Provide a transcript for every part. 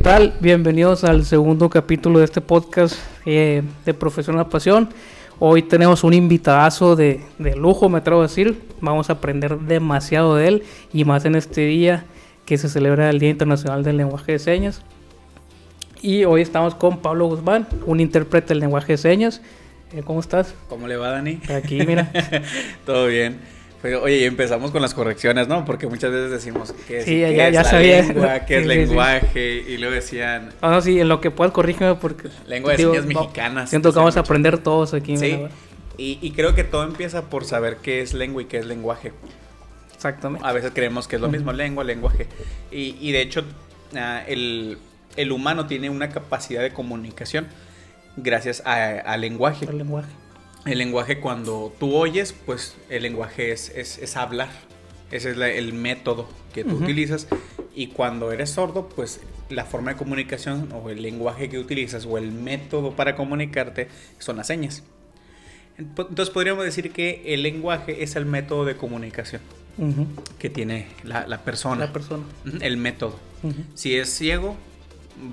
tal? Bienvenidos al segundo capítulo de este podcast de Profesión a la Pasión. Hoy tenemos un invitadazo de lujo, me atrevo a decir. Vamos a aprender demasiado de él y más en este día que se celebra el Día Internacional del Lenguaje de Señas. Y hoy estamos con Pablo Guzmán, un intérprete del lenguaje de señas. ¿Cómo estás? ¿Cómo le va, Dani? Aquí, mira. Todo bien. Pero, oye, y empezamos con las correcciones, ¿no? Porque muchas veces decimos que sí, ya es sabía. Lengua, qué es sí, lenguaje, sí. Y luego decían... No, sí, en lo que puedas corrígeme porque... Lengua de señas mexicanas. Siento que vamos a aprender todos aquí. Sí, y creo que todo empieza por saber qué es lengua y qué es lenguaje. Exactamente. A veces creemos que es lo mismo, lengua, lenguaje. Y de hecho, el humano tiene una capacidad de comunicación gracias al lenguaje. El lenguaje. El lenguaje, cuando tú oyes, pues el lenguaje es hablar. Ese es el método que tú utilizas. Y cuando eres sordo, pues la forma de comunicación o el lenguaje que utilizas o el método para comunicarte son las señas. Entonces podríamos decir que el lenguaje es el método de comunicación que tiene la persona. La persona. El método. Si es ciego,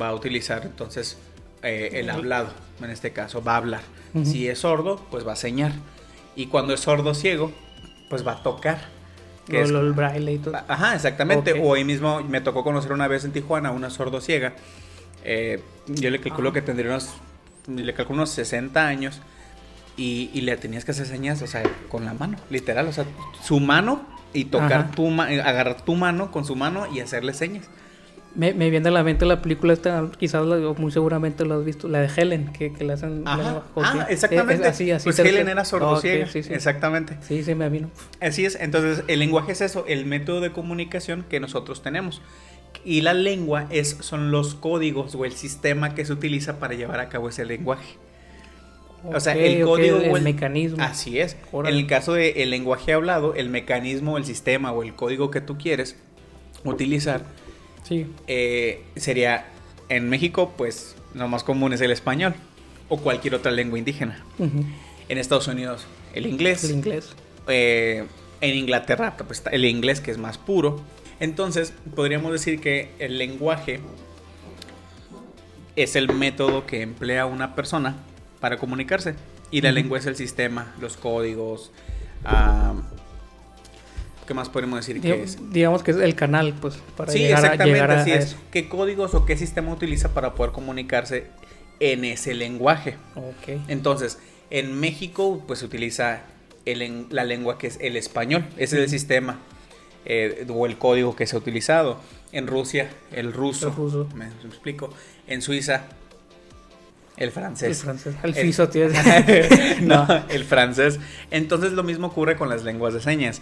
va a utilizar entonces el hablado. En este caso va a hablar. Si es sordo, pues va a señar. Y cuando es sordo ciego, pues va a tocar. El braille y todo. Ajá, exactamente. Okay. O ahí mismo me tocó conocer una vez en Tijuana una sordo ciega. Yo le calculo que tendría unos 60 años. Y le tenías que hacer señas, o sea, con la mano, literal. O sea, su mano y tocar agarrar tu mano con su mano y hacerle señas. Me viene a la mente la película esta, quizás muy seguramente lo has visto, la de Helen, que le hacen... exactamente. Así pues Helen era sordociega, sí. Exactamente. Sí, me vino. Así es, entonces el lenguaje es eso, el método de comunicación que nosotros tenemos. Y la lengua son los códigos o el sistema que se utiliza para llevar a cabo ese lenguaje. O sea, el código o el mecanismo. Así es. Órale. En el caso del lenguaje hablado, el mecanismo, el sistema o el código que tú quieres utilizar... Sí. Sería en México, pues lo más común es el español o cualquier otra lengua indígena. En Estados Unidos, el inglés. En Inglaterra, pues el inglés, que es más puro. Entonces, podríamos decir que el lenguaje es el método que emplea una persona para comunicarse. Y la lengua es el sistema, los códigos. ¿Qué más podemos decir que es? Digamos que es el canal, pues, para sí, llegar a así es. eso. ¿Qué códigos o qué sistema utiliza para poder comunicarse en ese lenguaje? Okay. Entonces, en México, pues, se utiliza la lengua que es el español. Ese es el sistema o el código que se ha utilizado. En Rusia, el ruso. ¿Me explico? En Suiza, el francés. El suizo tiene... No, el francés. Entonces, lo mismo ocurre con las lenguas de señas.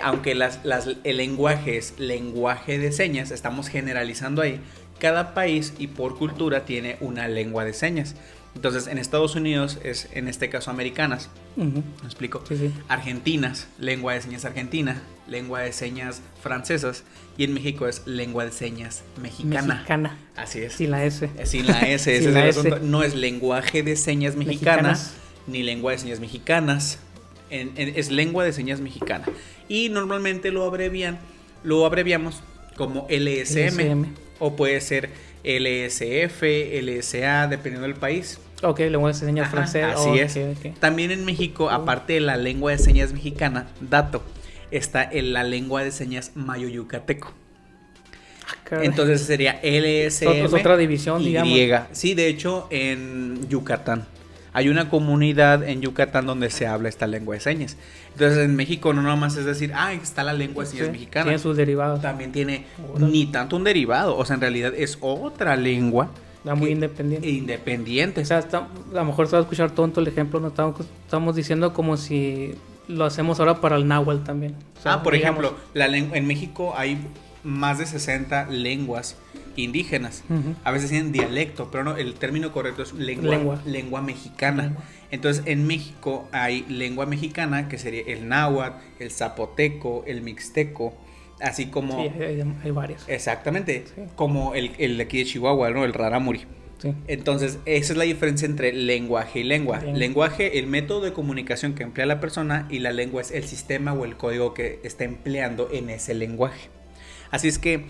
Aunque el lenguaje es lenguaje de señas, estamos generalizando ahí. Cada país y por cultura tiene una lengua de señas. Entonces, en Estados Unidos es, en este caso, americanas. ¿Me explico? Sí. Argentinas, lengua de señas argentina, lengua de señas francesas. Y en México es lengua de señas mexicana. Así es. Sin la S. Sin la S, ese es el asunto. No es lenguaje de señas mexicanas. Ni lengua de señas mexicanas. Es lengua de señas mexicana. Y normalmente lo abreviamos como LSM. O puede ser LSF, LSA, dependiendo del país. Ok, lengua de señas francesa. Así es. Okay. También en México, aparte de la lengua de señas mexicana, está en la lengua de señas mayo-yucateco. Entonces sería LSM. Es otra división, digamos. Sí, de hecho, en Yucatán. Hay una comunidad en Yucatán donde se habla esta lengua de señas. Entonces en México no nada más es decir, está la lengua de señas mexicana. Tiene sus derivados. También tiene ni tanto un derivado. O sea, en realidad es otra lengua. Muy independiente. Independiente. O sea, a lo mejor se va a escuchar tonto el ejemplo. No estamos diciendo como si lo hacemos ahora para el náhuatl también. O sea, por ejemplo, en México hay más de 60 lenguas indígenas. A veces tienen dialecto, pero no, el término correcto es lengua mexicana. Entonces, en México hay lengua mexicana, que sería el náhuatl, el zapoteco, el mixteco, así como... Sí, hay varios. Exactamente, como el de aquí de Chihuahua, ¿no? El rarámuri. Sí. Entonces, esa es la diferencia entre lenguaje y lengua. Lenguaje, el método de comunicación que emplea la persona, y la lengua es el sistema o el código que está empleando en ese lenguaje. Así es que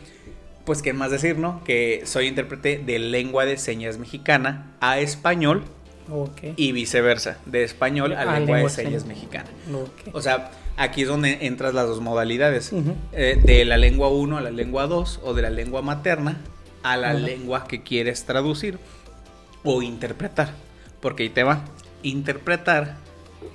Pues qué más decir, ¿no? Que soy intérprete de lengua de señas mexicana a español. Ok. Y viceversa, de español a lengua de señas mexicana. Ok. O sea, aquí es donde entras las dos modalidades. Ujú. De la lengua 1 a la lengua 2 o de la lengua materna a la lengua que quieres traducir o interpretar. Porque ahí te va. Interpretar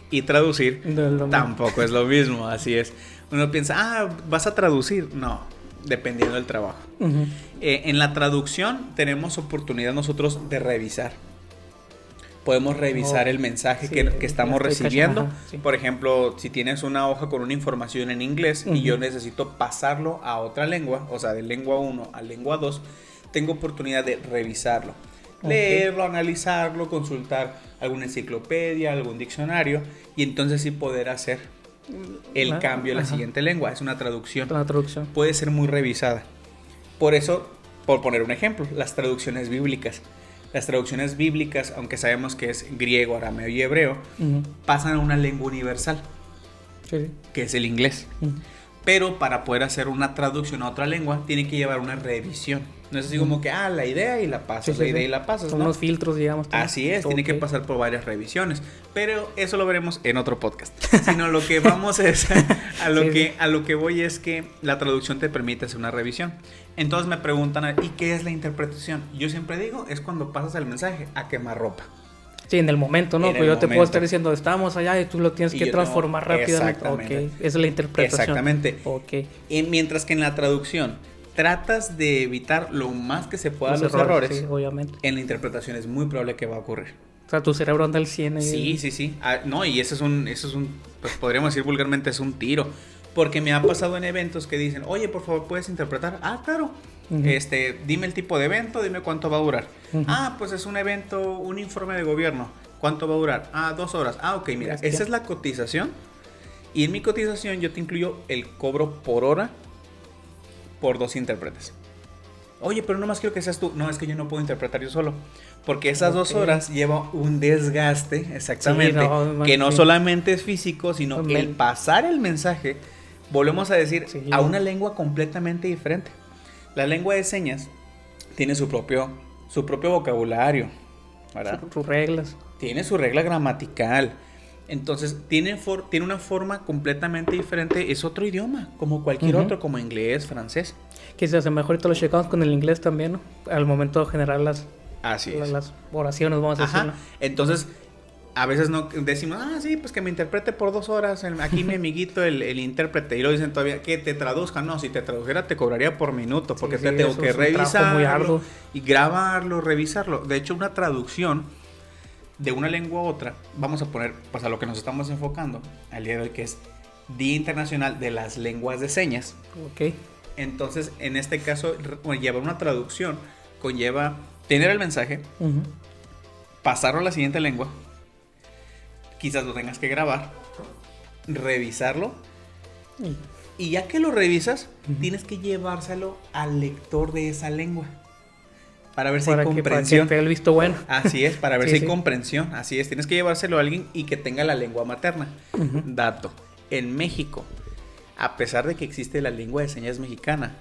y traducir tampoco es lo mismo, así es. Uno piensa, vas a traducir. No, dependiendo del trabajo. Uh-huh. En la traducción tenemos oportunidad nosotros de revisar. Podemos revisar el mensaje que estamos recibiendo. Sí. Por ejemplo, si tienes una hoja con una información en inglés y yo necesito pasarlo a otra lengua, o sea, de lengua 1 a lengua 2, tengo oportunidad de revisarlo. Leerlo, analizarlo, consultar alguna enciclopedia, algún diccionario y entonces sí poder hacer el cambio a la siguiente lengua. Es una traducción. La traducción. Puede ser muy revisada. Por eso, por poner un ejemplo, las traducciones bíblicas. Las traducciones bíblicas, aunque sabemos que es griego, arameo y hebreo, pasan a una lengua universal, que es el inglés. Pero para poder hacer una traducción a otra lengua, tiene que llevar una revisión. No es así como que, la idea y la pasas, la idea y la pasas. Son unos filtros, digamos. Así es, tiene que pasar por varias revisiones. Pero eso lo veremos en otro podcast. Sino lo que vamos es, a lo que voy es que la traducción te permite hacer una revisión. Entonces me preguntan, ¿y qué es la interpretación? Yo siempre digo, es cuando pasas el mensaje a quemarropa. Sí, en el momento, ¿no? Pues yo te puedo estar diciendo, estamos allá y tú lo tienes que transformar rápidamente. Exactamente. Ok, esa es la interpretación. Exactamente. Ok. Y mientras que en la traducción tratas de evitar lo más que se pueda los errores, sí, obviamente. En la interpretación es muy probable que va a ocurrir. O sea, tu cerebro anda al 100. Sí. No, y eso es un, pues podríamos decir vulgarmente, es un tiro. Porque me ha pasado en eventos que dicen, oye, por favor, ¿puedes interpretar? Claro. Dime el tipo de evento, dime cuánto va a durar. Pues es un evento, un informe de gobierno. ¿Cuánto va a durar? 2 horas. Ok, mira, esa es la cotización. Y en mi cotización yo te incluyo el cobro por hora por 2 intérpretes. Oye, pero nomás quiero que seas tú. No, es que yo no puedo interpretar yo solo. Porque esas 2 horas lleva un desgaste, exactamente, que no solamente es físico, sino el pasar el mensaje, volvemos a decir, a una lengua completamente diferente. La lengua de señas tiene su propio vocabulario, ¿verdad? Sus reglas. Tiene su regla gramatical. Entonces, tiene una forma completamente diferente. Es otro idioma, como cualquier otro, como inglés, francés. Que se hace mejor, ahorita lo checamos con el inglés también, ¿no? Al momento de generar las oraciones, vamos a decirlo. Entonces, a veces no decimos, sí, pues que me interprete por 2 horas. Aquí mi amiguito, el intérprete. Y lo dicen todavía, que te traduzca. No, si te tradujera te cobraría por minuto. Porque te tengo que revisarlo y grabarlo, revisarlo. De hecho, una traducción de una lengua a otra, vamos a poner, pues a lo que nos estamos enfocando al día de hoy, que es Día Internacional de las Lenguas de Señas. Ok. Entonces, en este caso, llevar una traducción conlleva tener el mensaje, pasarlo a la siguiente lengua, quizás lo tengas que grabar, revisarlo, y ya que lo revisas, tienes que llevárselo al lector de esa lengua. Para ver si hay comprensión. Para que te dé el visto bueno. Así es, para ver si hay comprensión. Así es, tienes que llevárselo a alguien y que tenga la lengua materna. Dato, en México, a pesar de que existe la lengua de señas mexicana,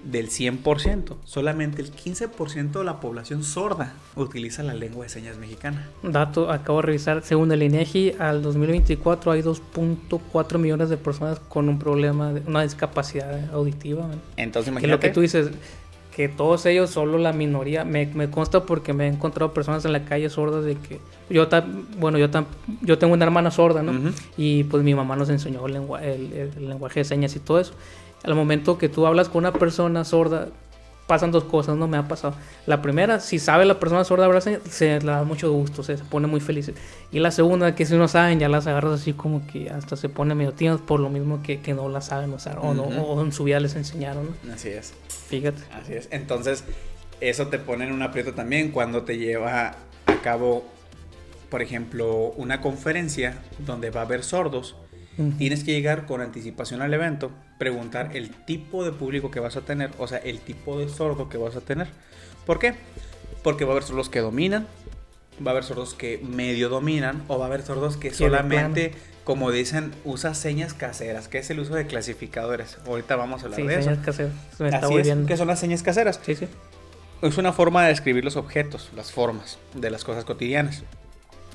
del 100%, solamente el 15% de la población sorda utiliza la lengua de señas mexicana. Dato, acabo de revisar, según el INEGI, al 2024 hay 2.4 millones de personas con un problema, una discapacidad auditiva. Entonces, imagínate. Que lo que tú dices, que todos ellos, solo la minoría, me consta porque me he encontrado personas en la calle sordas de que yo tengo una hermana sorda, ¿no? Y pues mi mamá nos enseñó el lenguaje de señas y todo eso. Al momento que tú hablas con una persona sorda, pasan 2 cosas, ¿no? Me ha pasado. La primera, si sabe la persona sorda hablar señas, se le da mucho gusto, se pone muy feliz. Y la segunda, que si no saben, ya las agarras así como que hasta se pone medio tímidas por lo mismo que no la saben usar o en su vida les enseñaron, ¿no? Así es. Fíjate. Así es. Entonces, eso te pone en un aprieto también cuando te lleva a cabo, por ejemplo, una conferencia donde va a haber sordos. Tienes que llegar con anticipación al evento, preguntar el tipo de público que vas a tener, o sea, el tipo de sordo que vas a tener. ¿Por qué? Porque va a haber sordos que dominan va a haber sordos que medio dominan, o va a haber sordos que Sí, solamente, como dicen, usa señas caseras, que es el uso de clasificadores. Ahorita vamos a hablar Sí, de eso. señas caseras. Me está Así es, volviendo. ¿qué son las señas caseras? Sí, sí. Es una forma de describir los objetos, las formas de las cosas cotidianas.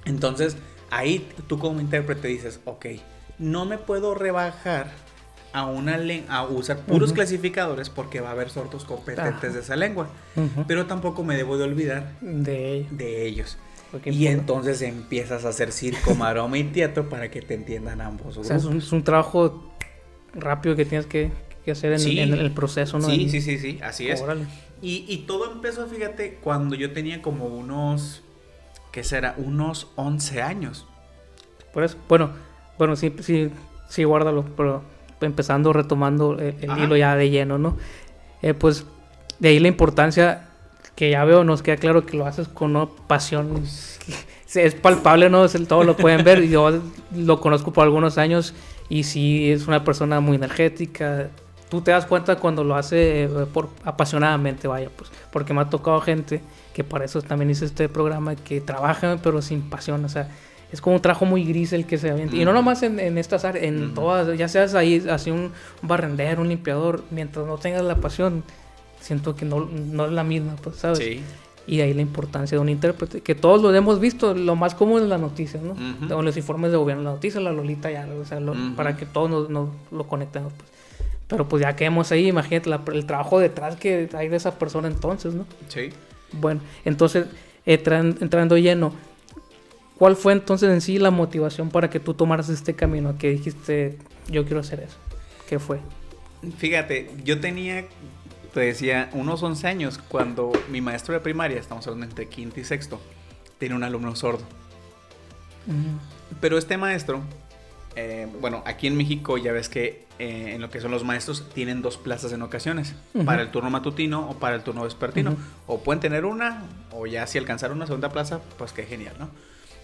Entonces, ahí tú como intérprete dices, ok, no me puedo rebajar a usar puros clasificadores porque va a haber sordos competentes de esa lengua. Pero tampoco me debo de olvidar de ellos. Y entonces empiezas a hacer circo, maroma y teatro para que te entiendan ambos grupos. O sea, es un trabajo rápido que tienes que hacer en el proceso, ¿no? Sí, así es. Órale. Y todo empezó, fíjate, cuando yo tenía como unos, ¿qué será? Unos 11 años. Por eso, bueno, sí, guárdalo, pero empezando, retomando el hilo ya de lleno, ¿no? Pues de ahí la importancia que ya veo, nos queda claro que lo haces con una pasión, es palpable, ¿no? Todos lo pueden ver, yo lo conozco por algunos años y sí es una persona muy energética. Tú te das cuenta cuando lo hace apasionadamente, vaya, pues, porque me ha tocado gente que para eso también hice este programa, que trabaja pero sin pasión, o sea, es como un trabajo muy gris el que se avienta. Y no nomás en estas áreas, en todas, ya seas ahí así un barrendero, un limpiador, mientras no tengas la pasión, siento que no es la misma, pues, ¿sabes? Sí. Y de ahí la importancia de un intérprete, que todos lo hemos visto, lo más común es las noticias, ¿no? O los informes de gobierno, la noticia, la Lolita ya, o sea, para que todos nos lo conectemos, pues. Pero pues ya quedemos ahí, imagínate el trabajo detrás que hay de esa persona entonces, ¿no? Sí. Bueno, entonces, entrando lleno, ¿cuál fue entonces en sí la motivación para que tú tomaras este camino? Que dijiste, yo quiero hacer eso. ¿Qué fue? Fíjate, yo tenía, te decía, unos 11 años cuando mi maestro de primaria, estamos hablando entre quinto y sexto, tenía un alumno sordo. Pero este maestro, bueno, aquí en México ya ves que en lo que son los maestros tienen 2 plazas en ocasiones, para el turno matutino o para el turno vespertino. O pueden tener una, o ya si alcanzaron una segunda plaza, pues qué genial, ¿no?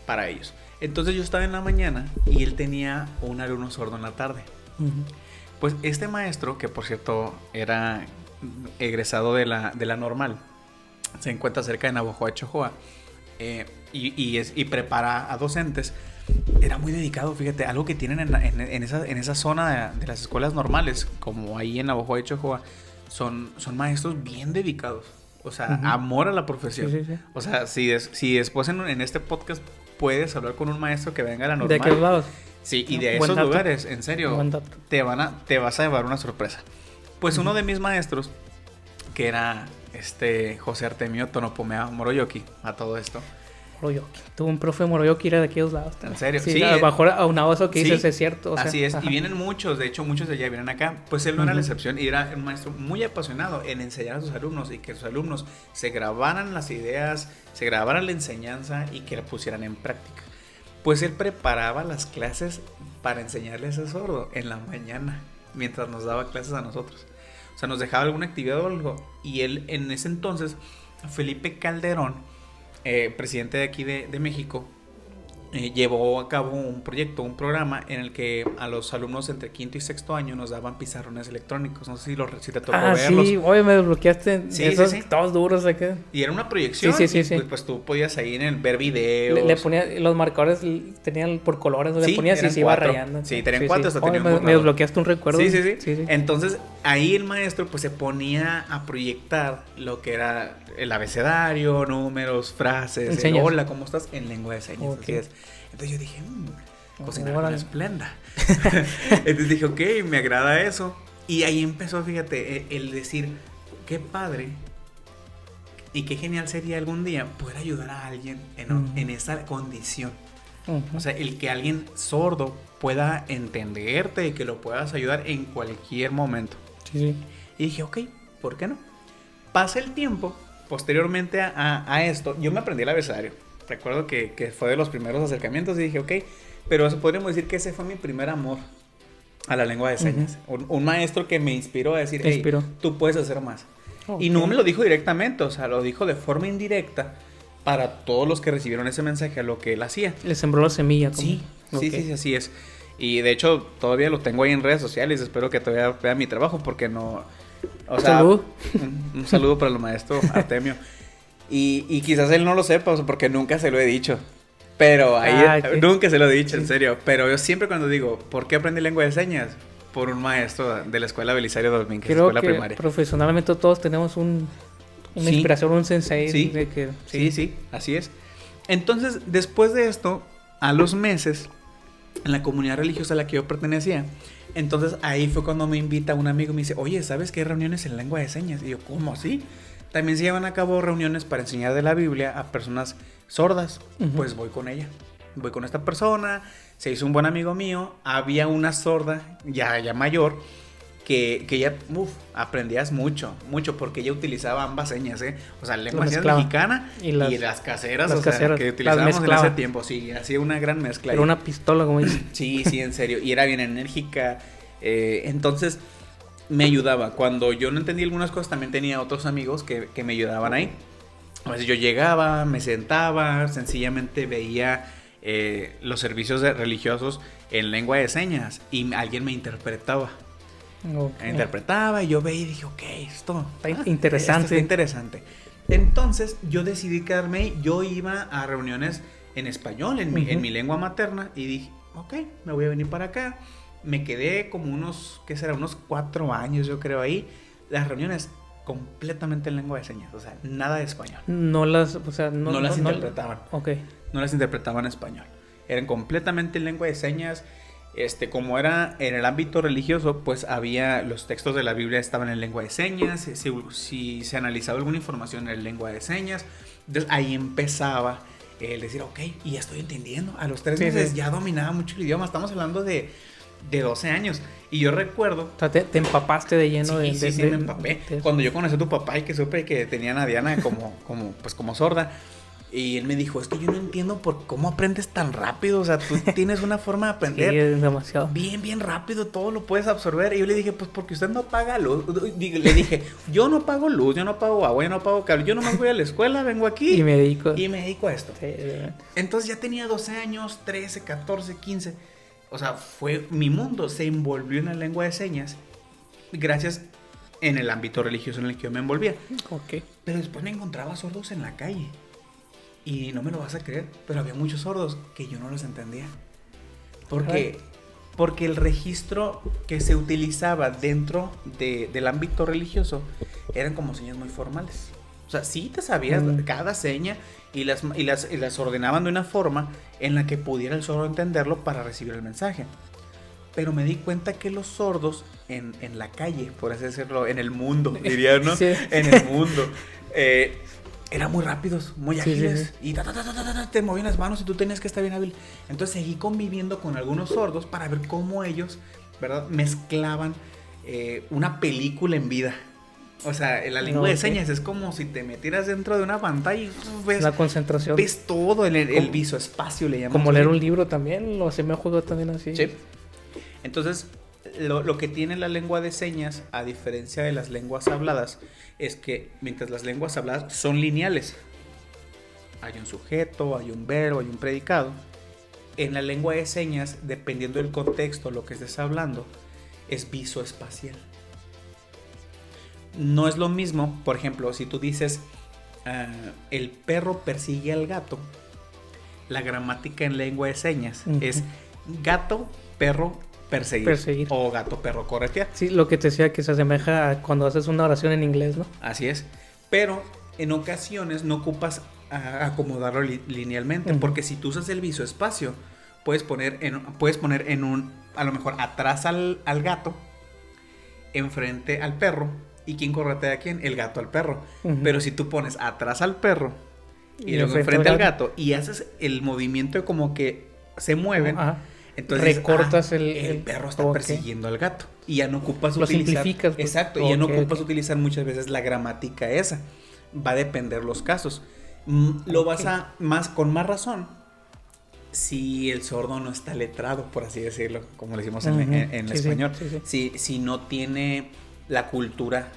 Para ellos. Entonces yo estaba en la mañana y él tenía un alumno sordo en la tarde. Pues este maestro, que por cierto era egresado de la normal, se encuentra cerca de Navojoa, Chihuahua, y prepara a docentes. Era muy dedicado, fíjate, algo que tienen en esa zona de las escuelas normales, como ahí en Navojoa, Chihuahua, son maestros bien dedicados. O sea, amor a la profesión. Sí. O sea, si después en este podcast puedes hablar con un maestro que venga a la normal. ¿De aquellos lados? Sí, y de esos lugares, en serio, te vas a llevar una sorpresa. Pues uno de mis maestros, que era José Artemio Tonopomea Moroyoki, a todo esto. Moroyoki. Tuvo un profe Moroyoki, era de aquellos lados. ¿En serio? Sí, bajo aunado eso que dices es cierto. O sea, así es, y vienen muchos, de hecho muchos de allá vienen acá. Pues él no era la excepción y era un maestro muy apasionado en enseñar a sus alumnos y que sus alumnos se grabaran las ideas, se grabaran la enseñanza y que la pusieran en práctica. Pues él preparaba las clases para enseñarles a sordo en la mañana, mientras nos daba clases a nosotros. O sea, nos dejaba alguna actividad o algo. Y él, en ese entonces, Felipe Calderón, presidente de aquí de México, llevó a cabo un proyecto, un programa en el que a los alumnos entre quinto y sexto año nos daban pizarrones electrónicos. No sé si te tocó verlos. Sí, oye, me desbloqueaste. Sí, todos duros acá. Y era una proyección. Sí. Pues tú podías ahí ver videos. Le ponía, los marcadores tenían por colores, le ponías y se iba rayando. Sí, tenían 4 hasta tenían me desbloqueaste un recuerdo. Sí. Entonces, ahí el maestro pues se ponía a proyectar lo que era el abecedario, números, frases, hola, ¿cómo estás? En lengua de señas. Okay. Así es. Entonces yo dije, cocinar una esplenda. Entonces dije, ok, me agrada eso. Y ahí empezó, fíjate, el decir, qué padre y qué genial sería algún día poder ayudar a alguien en esa condición. O sea, el que alguien sordo pueda entenderte y que lo puedas ayudar en cualquier momento. Sí. Y dije, ok, ¿por qué no? Pasa el tiempo, posteriormente a esto, yo me aprendí el abecedario. Recuerdo que fue de los primeros acercamientos y dije, ok, pero eso podríamos decir que ese fue mi primer amor a la lengua de señas. Un maestro que me inspiró a decir, hey, tú puedes hacer más. Okay. Y no me lo dijo directamente, o sea, lo dijo de forma indirecta para todos los que recibieron ese mensaje a lo que él hacía. Le sembró la semilla. Sí, así es. Y de hecho, todavía lo tengo ahí en redes sociales, espero que todavía vea mi trabajo porque no... O sea, ¿Salud? Un saludo para el maestro Artemio. Y quizás él no lo sepa, o sea, porque nunca se lo he dicho. Pero ahí nunca se lo he dicho, en serio. Pero yo siempre cuando digo, ¿por qué aprendí lengua de señas? Por un maestro de la escuela Belisario Domínguez, escuela primaria. Profesionalmente todos tenemos una inspiración, un sensei. Sí, de que, sí, así es. Entonces, después de esto, a los meses, en la comunidad religiosa a la que yo pertenecía, entonces ahí fue cuando me invita un amigo y me dice, oye, ¿sabes que hay reuniones en lengua de señas? Y yo, ¿cómo así? También se llevan a cabo reuniones para enseñar de la Biblia a personas sordas. Pues voy con ella. Voy con esta persona. Se hizo un buen amigo mío. Había una sorda, ya mayor, que ella, aprendías mucho, porque ella utilizaba ambas señas, ¿eh? O sea, lengua mexicana y las caseras, que utilizábamos en ese tiempo. Sí, hacía una gran mezcla. Era una pistola, como dice. Sí, en serio. Y era bien enérgica. Entonces me ayudaba. Cuando yo no entendía algunas cosas, también tenía otros amigos que me ayudaban ahí. A veces yo llegaba, me sentaba, sencillamente veía los servicios religiosos en lengua de señas y alguien me interpretaba. Okay. Interpretaba y yo veía y dije, ok, esto está interesante. Esto está interesante. Entonces yo decidí quedarme ahí. Yo iba a reuniones en español, en mi lengua materna, y dije, ok, me voy a venir para acá. Me quedé como unos 4 años, yo creo, ahí. Las reuniones completamente en lengua de señas, o sea, nada de español. No las interpretaban. Okay. No las interpretaban en español. Eran completamente en lengua de señas. Como era en el ámbito religioso, pues había los textos de la Biblia estaban en lengua de señas. Si se analizaba alguna información en lengua de señas, entonces ahí empezaba el decir, ok, y ya estoy entendiendo. A los 3 meses ya dominaba mucho el idioma. Estamos hablando de 12 años. Y yo recuerdo... O sea, te empapaste de lleno me empapé. Cuando yo conocí a tu papá y que supe que tenían a Diana como sorda, y él me dijo, es que yo no entiendo cómo aprendes tan rápido. O sea, tú tienes una forma de aprender demasiado. Bien rápido, todo lo puedes absorber. Y yo le dije, pues porque usted no paga luz. Le dije, yo no pago luz, yo no pago agua, yo no pago cable. Yo nomás voy a la escuela, vengo aquí y me dedico a esto. Sí. Entonces ya tenía 12 años, 13, 14, 15. O sea, mi mundo se envolvió en la lengua de señas gracias en el ámbito religioso en el que yo me envolvía. Okay. Pero después me encontraba sordos en la calle. Y no me lo vas a creer, pero había muchos sordos que yo no los entendía. Porque el registro que se utilizaba dentro del ámbito religioso eran como señas muy formales. O sea, sí te sabías cada seña y las ordenaban de una forma en la que pudiera el sordo entenderlo para recibir el mensaje. Pero me di cuenta que los sordos en la calle, por así decirlo, en el mundo, diría, ¿no? Sí. En el mundo, eran muy rápidos, muy ágiles. Sí. Y te movían las manos y tú tenías que estar bien hábil. Entonces seguí conviviendo con algunos sordos para ver cómo ellos, ¿verdad?, mezclaban una película en vida. O sea, la lengua de señas es como si te metieras dentro de una pantalla y ves la concentración. Ves todo el visoespacio, le llamamos. Como leer un libro también, se me juega también así. Sí. Entonces, lo que tiene la lengua de señas, a diferencia de las lenguas habladas, es que mientras las lenguas habladas son lineales, hay un sujeto, hay un verbo, hay un predicado. En la lengua de señas, dependiendo del contexto, lo que estés hablando, es visoespacial. No es lo mismo, por ejemplo, si tú dices el perro persigue al gato, la gramática en lengua de señas es gato, perro, perseguir. O gato, perro, corretear. Sí, lo que te decía que se asemeja a cuando haces una oración en inglés, ¿no? Así es. Pero en ocasiones no ocupas acomodarlo linealmente, porque si tú usas el visoespacio, puedes poner en un, a lo mejor atrás al gato, enfrente al perro. ¿Y quién corretea a quién? El gato al perro. Pero si tú pones atrás al perro y luego enfrente al gato y haces el movimiento como que se mueven, entonces recortas el perro está persiguiendo al gato. Y ya no ocupas utilizar. Lo simplificas. Exacto. Y ya no ocupas utilizar muchas veces la gramática esa. Va a depender los casos. Lo vas a con más razón si el sordo no está letrado, por así decirlo, como le decimos en español. Sí. Si no tiene la cultura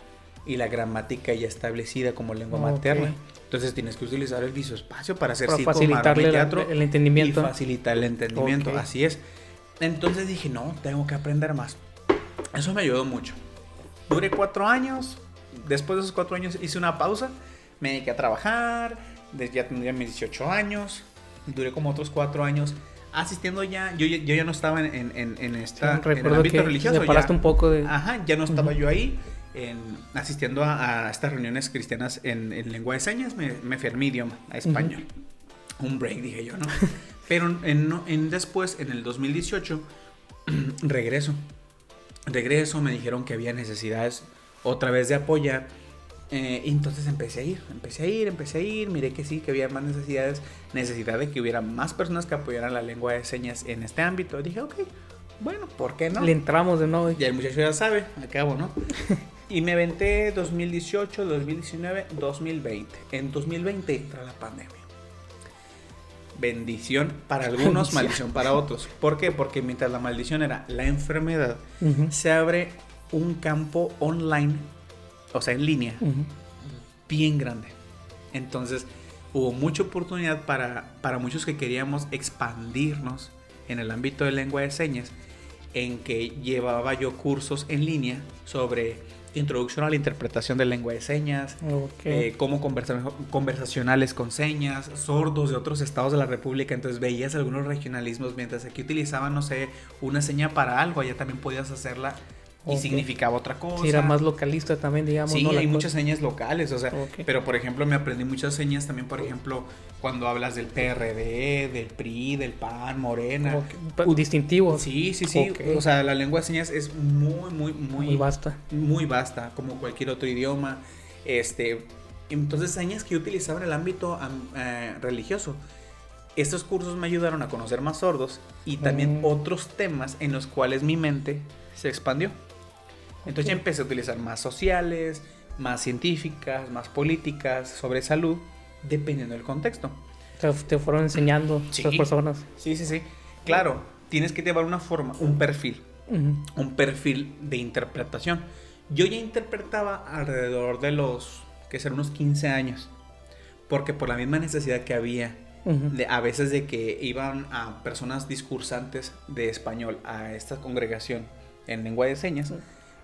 y la gramática ya establecida como lengua materna. Entonces tienes que utilizar el visoespacio para hacer facilitarle el entendimiento. Y facilitar el entendimiento, así es. Entonces dije, no, tengo que aprender más. Eso me ayudó mucho. Duré 4 años. Después de esos 4 años hice una pausa me dediqué a trabajar, ya tendría mis 18 años, duré como otros 4 años asistiendo ya, yo ya no estaba en el ámbito religioso. Te separaste un poco de... Ajá, ya no estaba yo ahí, asistiendo a estas reuniones cristianas en lengua de señas, me fui a mi idioma, a español. Un break, dije yo, ¿no? Pero después, en el 2018, regreso, me dijeron que había necesidades otra vez de apoyar. Y entonces empecé a ir, miré que sí, que había más necesidad de que hubiera más personas que apoyaran la lengua de señas en este ámbito. Dije, ok, bueno, ¿por qué no? Le entramos de nuevo. Ya el muchacho ya sabe, acabo, ¿no? Y me aventé 2018, 2019, 2020. En 2020 entra la pandemia. Bendición para algunos, maldición para otros. ¿Por qué? Porque mientras la maldición era la enfermedad, se abre un campo online, o sea, en línea, bien grande. Entonces, hubo mucha oportunidad para muchos que queríamos expandirnos en el ámbito de lengua de señas, en que llevaba yo cursos en línea sobre introducción a la interpretación de lengua de señas, cómo conversar conversacionales con señas, sordos de otros estados de la república. Entonces veías algunos regionalismos, mientras aquí utilizaban, no sé, una seña para algo, allá también podías hacerla y significaba otra cosa. Sí, era más localista también, digamos. Sí, ¿no? hay muchas señas locales, o sea, pero por ejemplo me aprendí muchas señas también, por ejemplo, cuando hablas del PRD, del PRI, del PAN, Morena. Distintivo. Sí. O sea, la lengua de señas es muy vasta. Muy vasta, como cualquier otro idioma. Entonces, señas que yo utilizaba en el ámbito religioso. Estos cursos me ayudaron a conocer más sordos y también otros temas en los cuales mi mente se expandió. Entonces ya empecé a utilizar más sociales, más científicas, más políticas, sobre salud, dependiendo del contexto. Te fueron enseñando esas personas. Sí. Claro, tienes que llevar una forma, un perfil de interpretación. Yo ya interpretaba alrededor de unos 15 años, porque por la misma necesidad que había, a veces de que iban a personas discursantes de español a esta congregación en lengua de señas.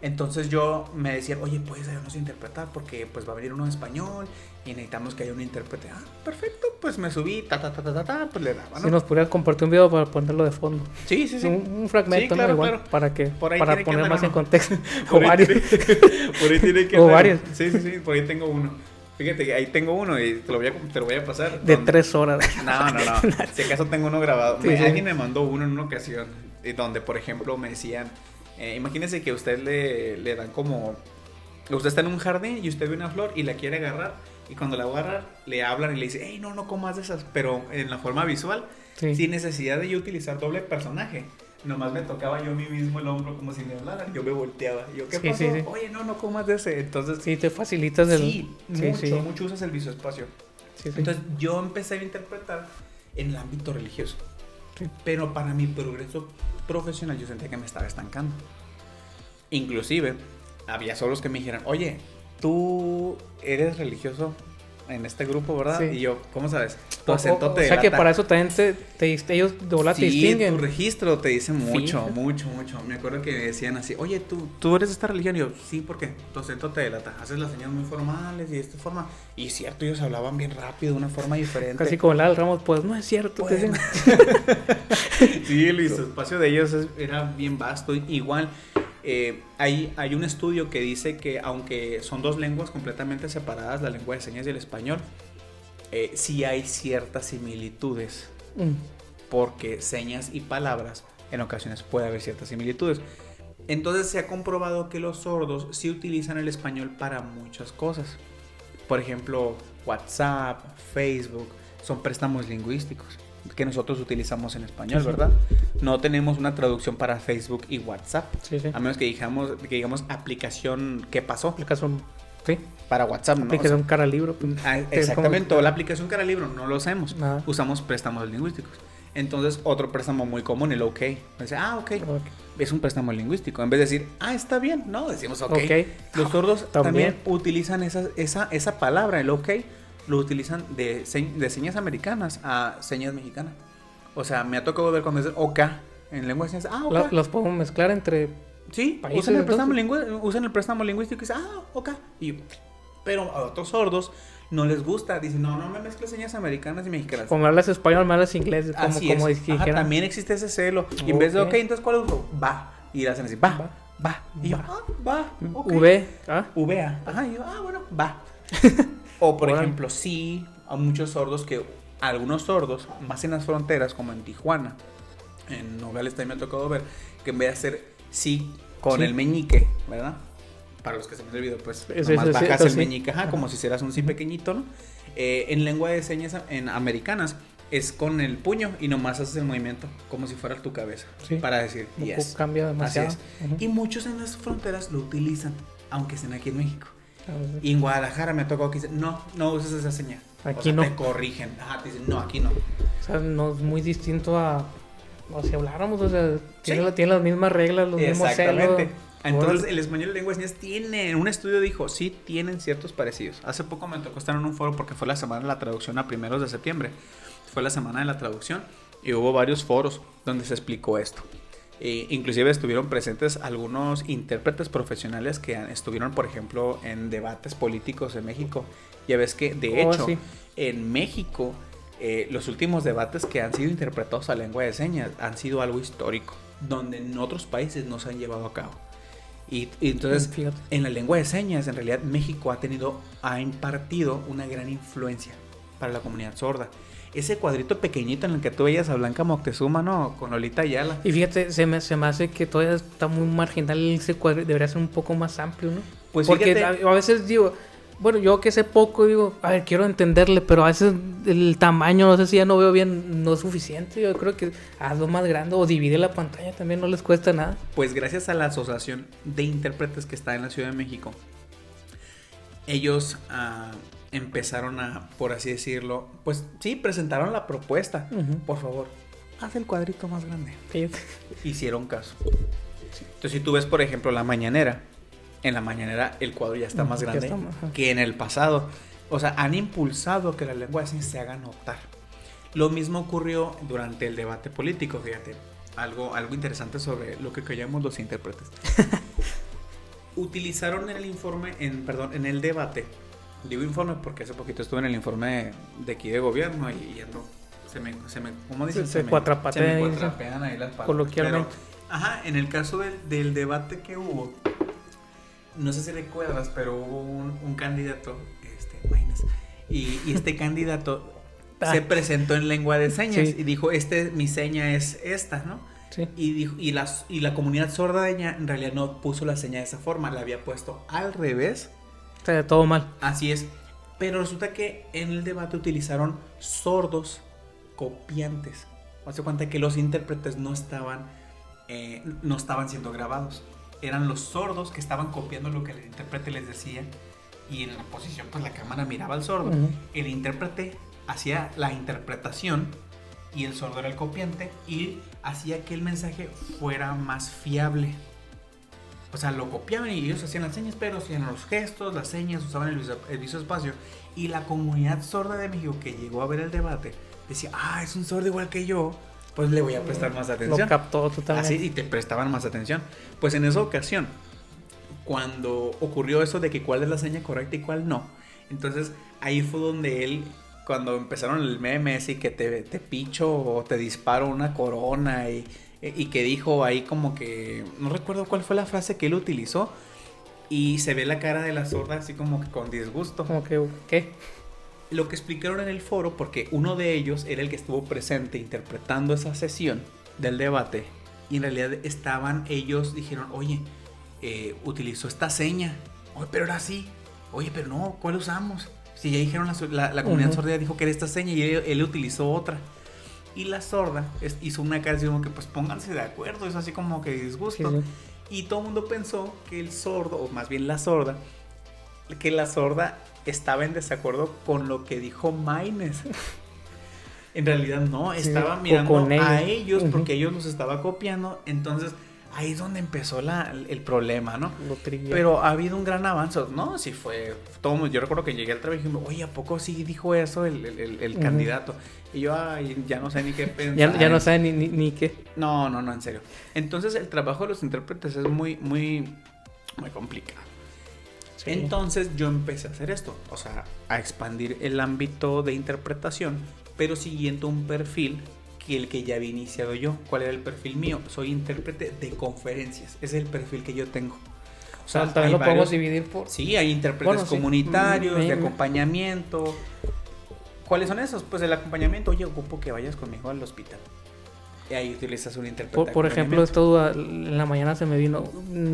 Entonces yo me decía, oye, puedes ayudarnos a interpretar porque pues va a venir uno en español y necesitamos que haya un intérprete. Ah, perfecto, pues me subí, pues le daba, ¿no? Si nos pudieras compartir un video para ponerlo de fondo. Sí. Un fragmento, sí, claro, ¿no? Igual, claro. para poner más en contexto. Por ahí tiene que o varios. Sí, por ahí tengo uno. Fíjate que ahí tengo uno y te lo voy a pasar. De 3 horas. No. Si acaso tengo uno grabado. Sí. Alguien me mandó uno en una ocasión donde, por ejemplo, me decían, imagínense que a usted le dan como... Usted está en un jardín y usted ve una flor y la quiere agarrar. Y cuando la va a agarrar, le hablan y le dicen, hey, no comas de esas. Pero en la forma visual, sin necesidad de yo utilizar doble personaje. Nomás me tocaba yo a mí mismo el hombro como si me hablaran. Yo me volteaba. Yo, ¿qué pasó? Sí. Oye, no comas de ese. Entonces, sí, te facilitas mucho usas el visoespacio. Sí. Entonces, yo empecé a interpretar en el ámbito religioso. Sí. Pero para mi progreso profesional, yo sentía que me estaba estancando. Inclusive, había solos que me dijeran, oye, tú eres religioso en este grupo, ¿verdad? Sí. Y yo, ¿cómo sabes? Tu acento te delata. Que para eso también ellos de volada te distinguen. Sí, tu registro te dice mucho. Me acuerdo que me decían así, oye, ¿tú eres de esta religión? Y yo, sí, ¿por qué? Tu acento te delata. Haces las señas muy formales y de esta forma. Y es cierto, ellos hablaban bien rápido, de una forma diferente. Casi como el Al Ramos, pues no es cierto. Pues. Sí, el espacio de ellos era bien vasto. Igual... hay un estudio que dice que aunque son dos lenguas completamente separadas, la lengua de señas y el español, sí hay ciertas similitudes, porque señas y palabras en ocasiones puede haber ciertas similitudes. Entonces se ha comprobado que los sordos sí utilizan el español para muchas cosas. Por ejemplo, WhatsApp, Facebook, son préstamos lingüísticos que nosotros utilizamos en español, ¿verdad? No tenemos una traducción para Facebook y WhatsApp. A menos que digamos aplicación ¿qué pasó? Aplicación, sí. Para WhatsApp, ¿no? Aplicación cara libro. Exactamente, o la aplicación cara libro, no lo hacemos. Usamos préstamos lingüísticos. Entonces, otro préstamo muy común, el OK. Dice, OK. Es un préstamo lingüístico. En vez de decir, está bien, no, decimos OK. Los sordos también utilizan esa palabra, el OK. Lo utilizan de señas americanas a señas mexicanas. O sea, me ha tocado ver cuando dicen OK en lengua de señas. OK. Los podemos mezclar entre países. Usan el préstamo lingüístico y dicen OK. Pero a otros sordos no les gusta. Dicen, no me mezcles señas americanas y mexicanas. Como hablas español, me hablas inglés. Como Ajá, también existe ese celo. Y en vez de, ok, entonces ¿cuál uso? Va. Y le hacen así, va. Y yo, va. Okay. VA. Ajá, y yo, bueno, va. O por ejemplo, sí, hay muchos sordos algunos sordos, más en las fronteras, como en Tijuana, en Nogales también me ha tocado ver, que en vez de hacer sí con el meñique, ¿verdad? Para los que se me olvidó, pues nomás bajas el meñique, como si hicieras un sí pequeñito, ¿no? En lengua de señas en americanas es con el puño y nomás haces el movimiento como si fuera tu cabeza para decir yes. Cambia demasiado. Así es. Y muchos en las fronteras lo utilizan, aunque estén aquí en México. Y en Guadalajara me ha tocado que dicen, no uses esa señal. Aquí no. Te corrigen. Te dicen, no, aquí no. O sea, no es muy distinto a si habláramos, o sea, tiene las mismas reglas, los mismos celos. Exactamente. Entonces, el español y la lengua de señas tienen, un estudio dijo, sí tienen ciertos parecidos. Hace poco me tocó estar en un foro porque fue la semana de la traducción a 1 de septiembre. Fue la semana de la traducción y hubo varios foros donde se explicó esto. Inclusive estuvieron presentes algunos intérpretes profesionales que estuvieron, por ejemplo, en debates políticos en México. Ya ves que, de hecho, en México, los últimos debates que han sido interpretados a lengua de señas han sido algo histórico, donde en otros países no se han llevado a cabo. Y entonces, en la lengua de señas, en realidad, México ha impartido una gran influencia para la comunidad sorda. Ese cuadrito pequeñito en el que tú veías a Blanca Moctezuma, ¿no? Con Lolita Ayala. Y fíjate, se me hace que todavía está muy marginal ese cuadrito. Debería ser un poco más amplio, ¿no? Pues porque fíjate, a veces digo, bueno, yo que sé poco, digo, a ver, quiero entenderle, pero a veces el tamaño, no sé si ya no veo bien, no es suficiente. Yo creo que hazlo más grande o divide la pantalla, también no les cuesta nada. Pues gracias a la Asociación de Intérpretes que está en la Ciudad de México, ellos empezaron a, por así decirlo, pues sí, presentaron la propuesta. Por favor, haz el cuadrito más grande. Hicieron caso. Entonces, si tú ves, por ejemplo, la mañanera, en la mañanera el cuadro ya está más grande que en el pasado. O sea, han impulsado que la lengua de señas se haga notar. Lo mismo ocurrió durante el debate político, fíjate. Algo interesante sobre lo que callamos los intérpretes. Utilizaron en el informe, en el debate. Digo informe porque hace poquito estuve en el informe de aquí de gobierno y ando, ¿cómo dicen? Se me cuatrapean ahí las palabras. Coloquialmente. Pero, en el caso del debate que hubo, no sé si recuerdas, pero hubo un candidato, Maynes, y este candidato se presentó en lengua de señas y dijo, mi seña es esta, ¿no? Sí. Y la comunidad sorda en realidad no puso la seña de esa forma, la había puesto al revés. O sea, todo mal. Así es. Pero resulta que en el debate utilizaron sordos copiantes. Hace cuenta que los intérpretes no estaban siendo grabados. Eran los sordos que estaban copiando lo que el intérprete les decía. Y en la posición, pues la cámara miraba al sordo. El intérprete hacía la interpretación y el sordo era el copiante y hacía que el mensaje fuera más fiable. O sea, lo copiaban y ellos hacían las señas, pero hacían los gestos, las señas, usaban el visoespacio. Y la comunidad sorda de México que llegó a ver el debate decía, es un sordo igual que yo, pues le voy a prestar más atención. Lo captó totalmente. Así, y te prestaban más atención. Pues en esa ocasión, cuando ocurrió eso de que cuál es la seña correcta y cuál no, entonces ahí fue donde cuando empezaron el meme y que te picho o te disparo una corona y que dijo ahí como que, no recuerdo cuál fue la frase que él utilizó, y se ve la cara de la sorda así como que con disgusto. Como que, ¿qué? Lo que explicaron en el foro, porque uno de ellos era el que estuvo presente interpretando esa sesión del debate, y en realidad ellos dijeron, oye, utilizó esta seña, oye, pero era así, oye, pero no, ¿cuál usamos? Si ya dijeron la comunidad sorda ya dijo que era esta seña y él utilizó otra. Y la sorda hizo una cara así como que, pues pónganse de acuerdo, es así como que disgusto. Sí. Y todo el mundo pensó que el sordo, o más bien la sorda estaba en desacuerdo con lo que dijo Maynes. En realidad no, estaba mirando a ellos porque ellos los estaba copiando. Entonces ahí es donde empezó el problema, ¿no? Pero ha habido un gran avance, ¿no? Sí fue todo. Yo recuerdo que llegué al trabajo y dije, oye, ¿a poco sí dijo eso el candidato? Y yo, ya no sé ni qué pensar. ya no sé ni qué. No, en serio. Entonces el trabajo de los intérpretes es muy, muy, muy complicado. Sí. Entonces yo empecé a hacer esto, o sea, a expandir el ámbito de interpretación, pero siguiendo un perfil que el que ya había iniciado yo. ¿Cuál era el perfil mío? Soy intérprete de conferencias, ese es el perfil que yo tengo. O sea, también lo podemos dividir por... Sí, hay intérpretes comunitarios, de me- acompañamiento. ¿Cuáles son esos? Pues el acompañamiento, oye, ocupo que vayas conmigo al hospital. Y ahí utilizas un intérprete. Por ejemplo, en la mañana se me vino,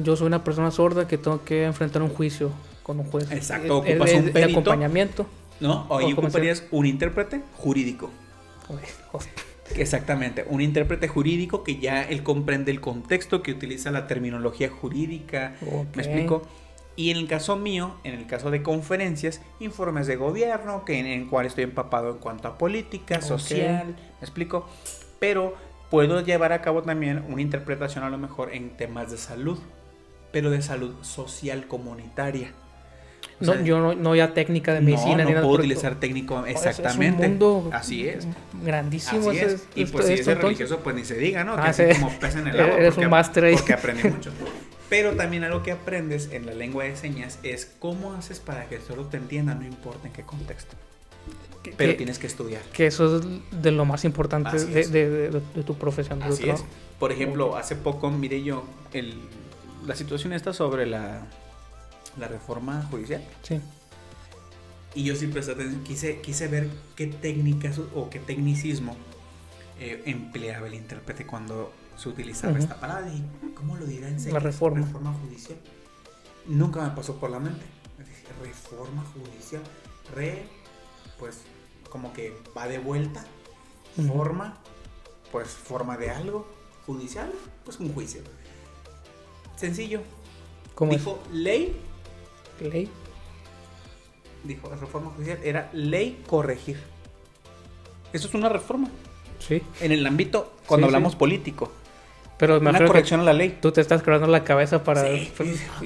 yo soy una persona sorda que tengo que enfrentar un juicio con un juez. Exacto, ocupas un de perito. acompañamiento. No, ahí ocuparías un intérprete jurídico. Exactamente, un intérprete jurídico que ya él comprende el contexto, que utiliza la terminología jurídica. Okay. ¿Me explico? Y en el caso mío, en el caso de conferencias, informes de gobierno, que en cual estoy empapado en cuanto a política, social, ¿me explico? Pero puedo llevar a cabo también una interpretación a lo mejor en temas de salud, pero de salud social comunitaria. O sea, Yo no ya técnica de medicina. no ni nada puedo por utilizar técnico, exactamente. Es un mundo así es. grandísimo. Así es. Y pues si es religioso, pues ni se diga, ¿no? Que así como pez en el agua. Eres un máster ahí. Porque aprendí mucho. Pero también algo que aprendes en la lengua de señas es cómo haces para que el sordo te entienda, no importa en qué contexto. Pero tienes que estudiar. Que eso es de lo más importante de tu profesión. De Así es. Por ejemplo, hace poco miré yo la situación esta sobre la reforma judicial. Sí. Y yo siempre quise ver qué técnicas o qué tecnicismo empleaba el intérprete cuando se utilizaba esta palabra. Y ¿cómo lo dirá en serio? La reforma judicial. Nunca me pasó por la mente. Me dije, reforma judicial. Pues como que va de vuelta. Forma, pues forma de algo. Judicial, pues un juicio. Sencillo. ¿Cómo dijo es? Ley. Ley. Dijo, la reforma judicial era ley corregir. Eso es una reforma. Sí. En el ámbito, cuando hablamos político. Pero me una corrección a la ley. Tú te estás creando la cabeza para... Sí.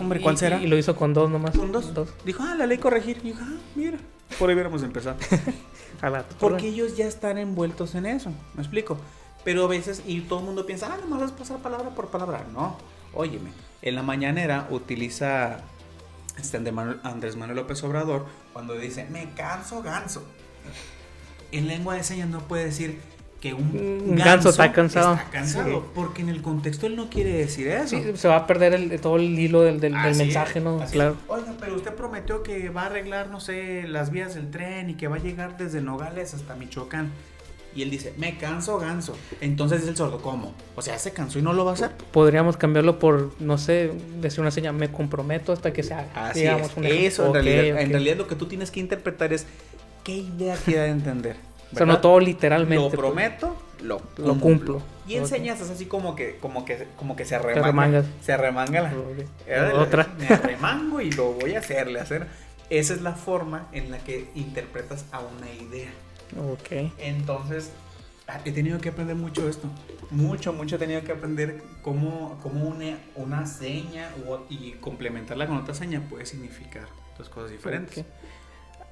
Hombre, ¿cuál será? Y lo hizo con dos nomás. Con dos. Dijo, la ley corregir. Y dijo, mira, por ahí hubiéramos empezado. Porque ellos ya están envueltos en eso. ¿Me explico? Pero a veces, y todo el mundo piensa, nomás vas a pasar palabra por palabra. No, óyeme. En la mañanera utiliza Andrés Manuel López Obrador cuando dice, me canso ganso. En lengua de señas no puede decir que un ganso está cansado. Sí. Porque en el contexto él no quiere decir eso. Sí, se va a perder todo el hilo del mensaje, ¿no? Claro. Oiga, pero usted prometió que va a arreglar, no sé, las vías del tren y que va a llegar desde Nogales hasta Michoacán. Y él dice, me canso ganso. Entonces es el sordo, ¿cómo? O sea, ¿se cansó y no lo va a hacer? Podríamos cambiarlo por, no sé, decir una señal, me comprometo hasta que se haga. Así digamos, es. Eso en realidad lo que tú tienes que interpretar es qué idea quiere entender. ¿verdad? O sea, no todo literalmente. Lo prometo, lo cumplo. Y enseñas, es así como que se arremanga. Se arremanga la otra. Me arremango y lo voy a hacer. Esa es la forma en la que interpretas a una idea. Ok. Entonces, he tenido que aprender mucho esto. Mucho he tenido que aprender cómo una seña y complementarla con otra seña puede significar dos cosas diferentes. Okay.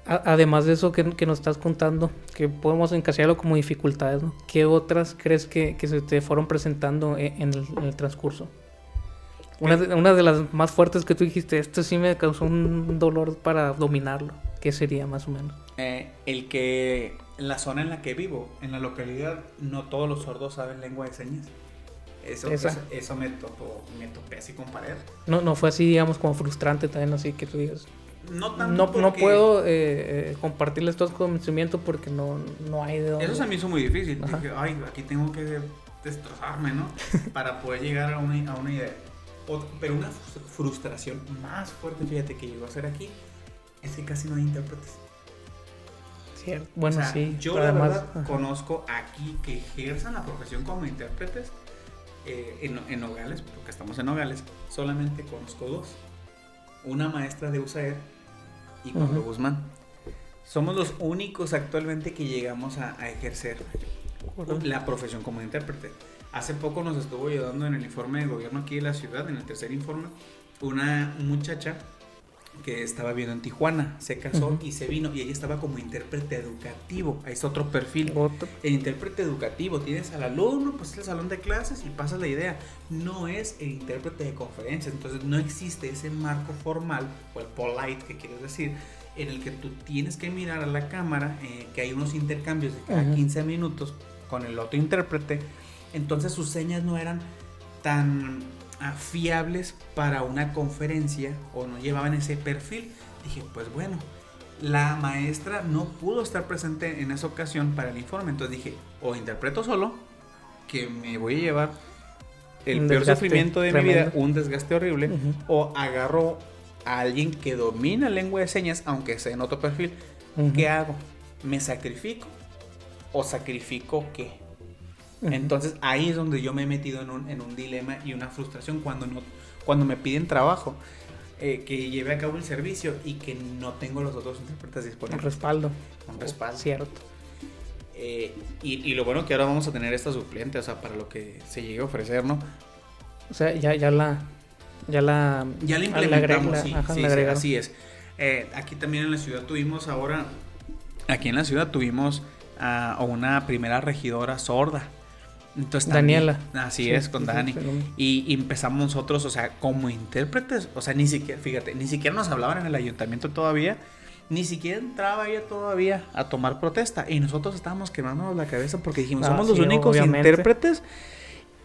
Además de eso que nos estás contando, que podemos encasillarlo como dificultades, ¿no? ¿Qué otras crees que se te fueron presentando en el transcurso? Una de las más fuertes que tú dijiste, esto sí me causó un dolor para dominarlo. ¿Qué sería más o menos? El que en la zona en la que vivo, en la localidad, no todos los sordos saben lengua de señas. Eso me topé así con pared. No fue así, digamos, como frustrante también, así que tú digas. No tanto no puedo compartirles estos conocimientos porque no hay de dónde. Eso se me hizo muy difícil. Dije, aquí tengo que destrozarme, ¿no? Para poder llegar a una idea. Pero una frustración más fuerte, fíjate, que llegó a ser aquí, es que casi no hay intérpretes. Cierto. Bueno, sí. Yo la verdad conozco aquí que ejerzan la profesión como intérpretes en Nogales, porque estamos en Nogales, solamente conozco dos. Una maestra de USAER y Pablo Guzmán. Somos los únicos actualmente que llegamos a ejercer la profesión como intérprete. Hace poco nos estuvo ayudando en el informe de gobierno aquí de la ciudad, en el tercer informe, una muchacha que estaba viviendo en Tijuana, se casó y se vino, y ella estaba como intérprete educativo. Ahí está otro perfil. El intérprete educativo, tienes al alumno, pues es el salón de clases y pasas la idea. No es el intérprete de conferencias, entonces no existe ese marco formal, o el polite que quieres decir, en el que tú tienes que mirar a la cámara, que hay unos intercambios de cada 15 minutos con el otro intérprete. Entonces sus señas no eran tan fiables para una conferencia, o no llevaban ese perfil. Dije, pues bueno, la maestra no pudo estar presente en esa ocasión para el informe, entonces dije, o interpreto solo, que me voy a llevar el peor sufrimiento de mi vida, un desgaste horrible, o agarro a alguien que domina lengua de señas, aunque sea en otro perfil. ¿Qué hago? ¿Me sacrifico o sacrifico qué? Entonces ahí es donde yo me he metido en un dilema y una frustración cuando me piden trabajo, que lleve a cabo el servicio y que no tengo los otros intérpretes disponibles. Un respaldo. Cierto. Y lo bueno que ahora vamos a tener esta suplente, o sea, para lo que se llegue a ofrecer, ¿no? O sea, ya la implementamos, sí, así es. Aquí también en la ciudad tuvimos a una primera regidora sorda. Entonces, Daniela. Así es, con Dani. Y empezamos nosotros, o sea, como intérpretes, o sea, ni siquiera nos hablaban en el ayuntamiento todavía, ni siquiera entraba ella todavía a tomar protesta. Y nosotros estábamos quemándonos la cabeza porque dijimos, somos los únicos intérpretes.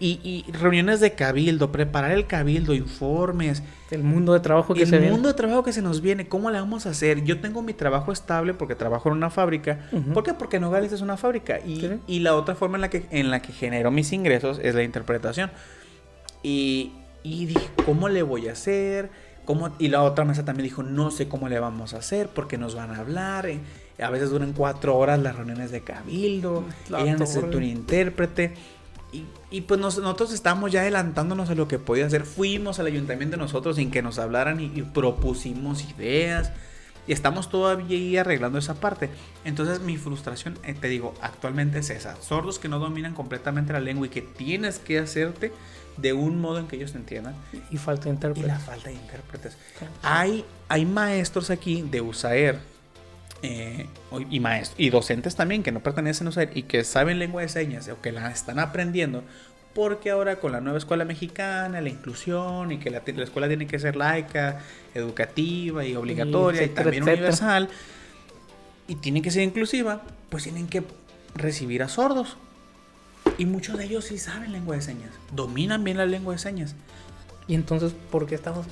Y reuniones de cabildo, preparar el cabildo, informes. El mundo de trabajo que se viene. El mundo de trabajo que se nos viene, ¿cómo le vamos a hacer? Yo tengo mi trabajo estable porque trabajo en una fábrica. ¿Por qué? Porque Nogales es una fábrica. Y la otra forma en la que genero mis ingresos es la interpretación. Y dije, ¿cómo le voy a hacer? Y la otra mesa también dijo, no sé cómo le vamos a hacer porque nos van a hablar. A veces duran 4 horas las reuniones de cabildo. Ella necesita un intérprete. Y pues nosotros estábamos ya adelantándonos a lo que podía hacer. Fuimos al ayuntamiento nosotros sin que nos hablaran y propusimos ideas. Y estamos todavía ahí arreglando esa parte. Entonces mi frustración, te digo, actualmente es esa. Sordos que no dominan completamente la lengua y que tienes que hacerte de un modo en que ellos te entiendan. Y falta de intérpretes. Y la falta de intérpretes. Hay maestros aquí de USAER. Y docentes también que no pertenecen a USAER y que saben lengua de señas o que la están aprendiendo, porque ahora con la nueva escuela mexicana, la inclusión y que la escuela tiene que ser laica, educativa y obligatoria, y también universal, y tiene que ser inclusiva, pues tienen que recibir a sordos, y muchos de ellos sí saben lengua de señas, dominan bien la lengua de señas. Y entonces, ¿por qué estamos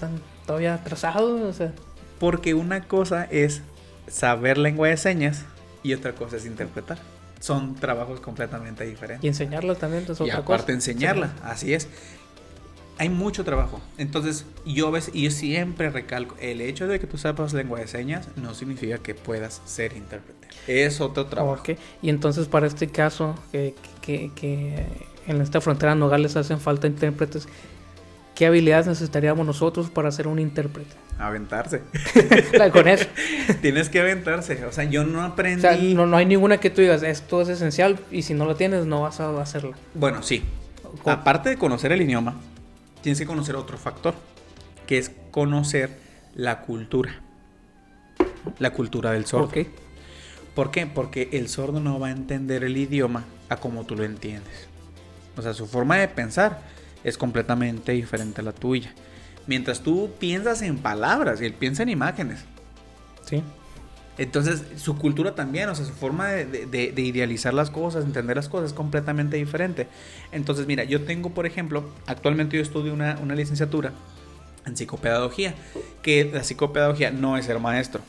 todavía atrasados? O sea, porque una cosa es saber lengua de señas y otra cosa es interpretar. Son trabajos completamente diferentes. Y enseñarla también es otra cosa. Y aparte enseñarla, así es. Hay mucho trabajo. Entonces, yo siempre recalco, el hecho de que tú sepas lengua de señas no significa que puedas ser intérprete. Es otro trabajo. Okay. Y entonces, para este caso, que en esta frontera Nogales hacen falta intérpretes, ¿qué habilidades necesitaríamos nosotros para ser un intérprete? Aventarse. Con eso. Tienes que aventarse. O sea, yo no aprendí. O sea, no hay ninguna que tú digas, esto es esencial y si no lo tienes, no vas a hacerla. Bueno, sí. Aparte de conocer el idioma, tienes que conocer otro factor, que es conocer la cultura. La cultura del sordo. Okay. ¿Por qué? Porque el sordo no va a entender el idioma a como tú lo entiendes. O sea, su forma de pensar es completamente diferente a la tuya. Mientras tú piensas en palabras y él piensa en imágenes. Sí. Entonces, su cultura también, o sea, su forma de idealizar las cosas, entender las cosas es completamente diferente. Entonces, mira, yo tengo, por ejemplo, actualmente yo estudio una licenciatura en psicopedagogía, que la psicopedagogía no es ser maestro,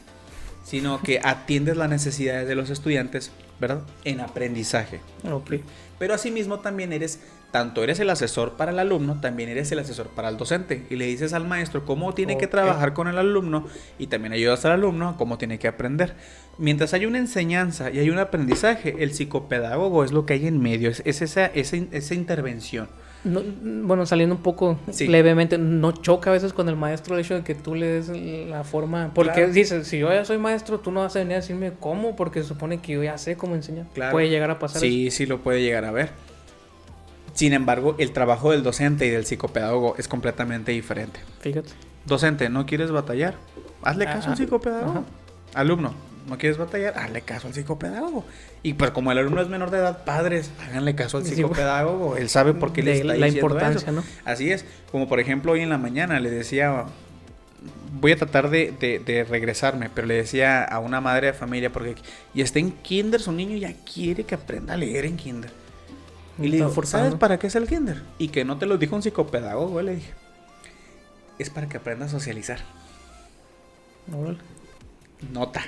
sino que atiendes las necesidades de los estudiantes, ¿verdad? En aprendizaje. Okay. Pero asimismo también eres el asesor para el alumno, también eres el asesor para el docente. Y le dices al maestro cómo tiene que trabajar con el alumno y también ayudas al alumno a cómo tiene que aprender. Mientras hay una enseñanza y hay un aprendizaje, el psicopedagogo es lo que hay en medio, es esa intervención. No, bueno, saliendo un poco levemente, ¿no choca a veces con el maestro el hecho de que tú le des la forma? Porque dices, si yo ya soy maestro, tú no vas a venir a decirme cómo, porque se supone que yo ya sé cómo enseñar. Claro. ¿Puede llegar a pasar eso? Sí lo puede llegar a ver. Sin embargo, el trabajo del docente y del psicopedagogo es completamente diferente. Fíjate. Docente, ¿no quieres batallar? Hazle caso al psicopedagogo. Ajá. Alumno, ¿no quieres batallar? Hazle caso al psicopedagogo. Y pues como el alumno es menor de edad, padres, háganle caso al psicopedagogo. Él sabe por qué le está la diciendo importancia, eso. ¿no? Así es. Como por ejemplo hoy en la mañana le decía, voy a tratar de regresarme, pero le decía a una madre de familia, porque y está en kinder, su niño ya quiere que aprenda a leer en kinder. Y le digo, ¿sabes para qué es el kinder? Y que no te lo dijo un psicopedagogo, le dije. Es para que aprenda a socializar. Nota.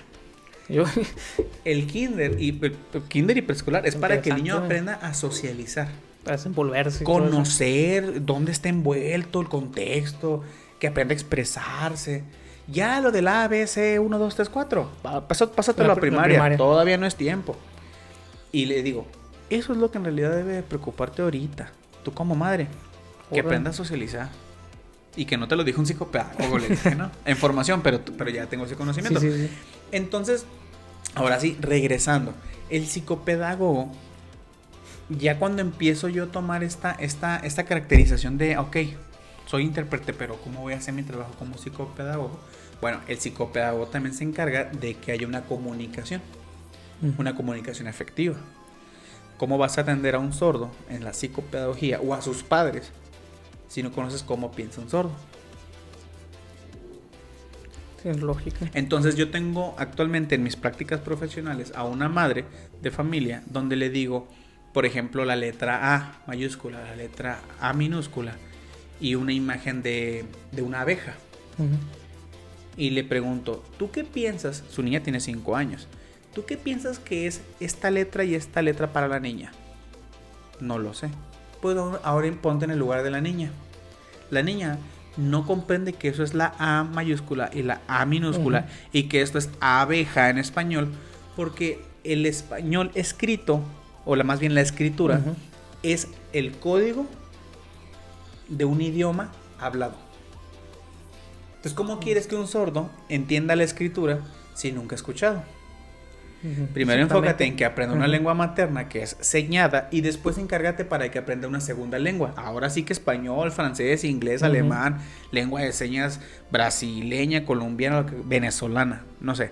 El kinder y preescolar es para que el niño aprenda a socializar. Para desenvolverse. Conocer dónde está envuelto el contexto, que aprenda a expresarse. Ya lo del A, B, C, 1, 2, 3, 4. Pásate a la primaria. Todavía no es tiempo. Y le digo, eso es lo que en realidad debe preocuparte ahorita. Tú como madre, que aprendas a socializar. Y que no te lo dijo un psicopedagogo, le dije, ¿no? En formación, pero ya tengo ese conocimiento. Sí. Entonces, ahora sí, regresando. El psicopedagogo, ya cuando empiezo yo a tomar esta caracterización de, ok, soy intérprete, pero ¿cómo voy a hacer mi trabajo como psicopedagogo? Bueno, el psicopedagogo también se encarga de que haya una comunicación efectiva. ¿Cómo vas a atender a un sordo en la psicopedagogía o a sus padres si no conoces cómo piensa un sordo? Es lógica. Entonces yo tengo actualmente en mis prácticas profesionales a una madre de familia donde le digo, por ejemplo, la letra A mayúscula, la letra A minúscula y una imagen de una abeja. Y le pregunto, ¿tú qué piensas? Su niña tiene 5 años. ¿Tú qué piensas que es esta letra y esta letra para la niña? No lo sé. Pues ahora ponte en el lugar de la niña. La niña no comprende que eso es la A mayúscula y la A minúscula y que esto es abeja en español, porque el español escrito, o más bien la escritura, es el código de un idioma hablado. Entonces, ¿cómo quieres que un sordo entienda la escritura si nunca ha escuchado? Primero enfócate en que aprenda una lengua materna que es señada y después encárgate para que aprenda una segunda lengua. Ahora sí que español, francés, inglés, alemán, lengua de señas brasileña, colombiana, venezolana, no sé.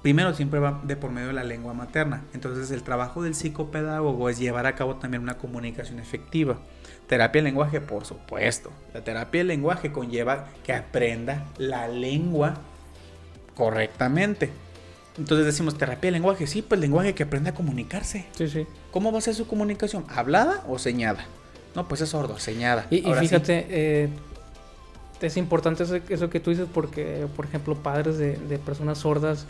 Primero siempre va de por medio de la lengua materna. Entonces el trabajo del psicopedagogo es llevar a cabo también una comunicación efectiva. Terapia del lenguaje, por supuesto. La terapia del lenguaje conlleva que aprenda la lengua correctamente. Entonces decimos, terapia del lenguaje. Sí, pues el lenguaje que aprenda a comunicarse. Sí. ¿Cómo va a ser su comunicación? ¿Hablada o señada? No, pues es sordo, señada. Y fíjate, es importante eso que tú dices porque, por ejemplo, padres de personas sordas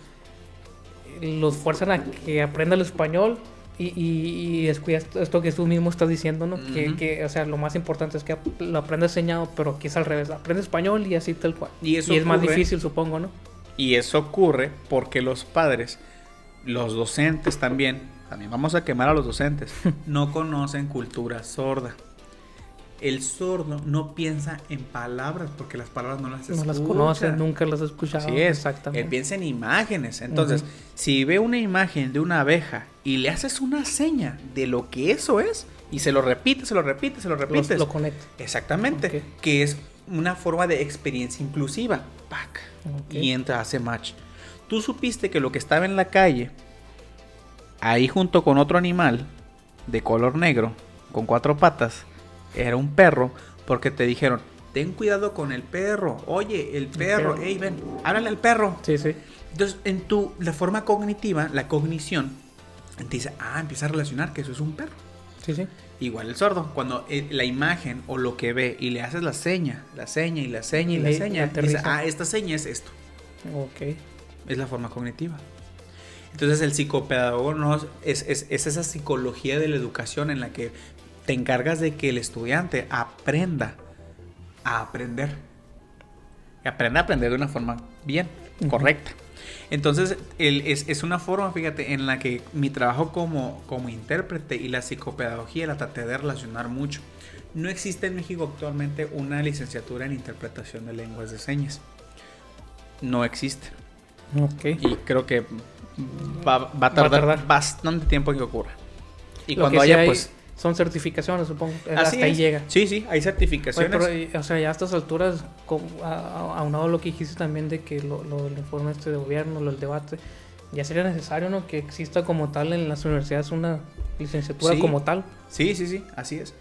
los fuerzan a que aprenda el español y descuidas esto que tú mismo estás diciendo, ¿no? Que o sea, lo más importante es que lo aprenda enseñado, pero aquí es al revés. Aprende español y así tal cual. Y es más difícil, supongo, ¿no? Y eso ocurre porque los padres, los docentes también vamos a quemar a los docentes, no conocen cultura sorda. El sordo no piensa en palabras porque las palabras no las escucha. No las conoce, nunca las ha escuchado. Así es. Exactamente. Él piensa en imágenes. Entonces, si ve una imagen de una abeja y le haces una seña de lo que eso es y se lo repites, lo conecta. Exactamente. Okay. Que es una forma de experiencia inclusiva. ¡Pac! Okay. Y entra, hace match. Tú supiste que lo que estaba en la calle, ahí junto con otro animal de color negro, con 4 patas, era un perro, porque te dijeron, ten cuidado con el perro. Oye, el perro, hey, ven, háblale al perro. Sí. Entonces, la forma cognitiva, la cognición, te dice, empieza a relacionar que eso es un perro. Sí. Igual el sordo, cuando la imagen o lo que ve y le haces la seña, dice, esta seña es esto. Ok. Es la forma cognitiva. Entonces, el psicopedagogo es esa psicología de la educación en la que te encargas de que el estudiante aprenda a aprender. Y aprenda a aprender de una forma bien, correcta. Entonces, es una forma, fíjate, en la que mi trabajo como intérprete y la psicopedagogía la traté de relacionar mucho. No existe en México actualmente una licenciatura en interpretación de lenguas de señas. No existe. Ok. Y creo que va a tardar bastante tiempo en que ocurra. Y lo cuando que haya, sí hay, pues Son certificaciones, supongo. Así Hasta ahí es. llega. Sí, hay certificaciones. Oye, pero, o sea, ya a estas alturas, aunado a lo que dijiste también de que lo del informe de gobierno, lo del debate, ya sería necesario, ¿no?, que exista como tal en las universidades una licenciatura como tal. Sí, así es.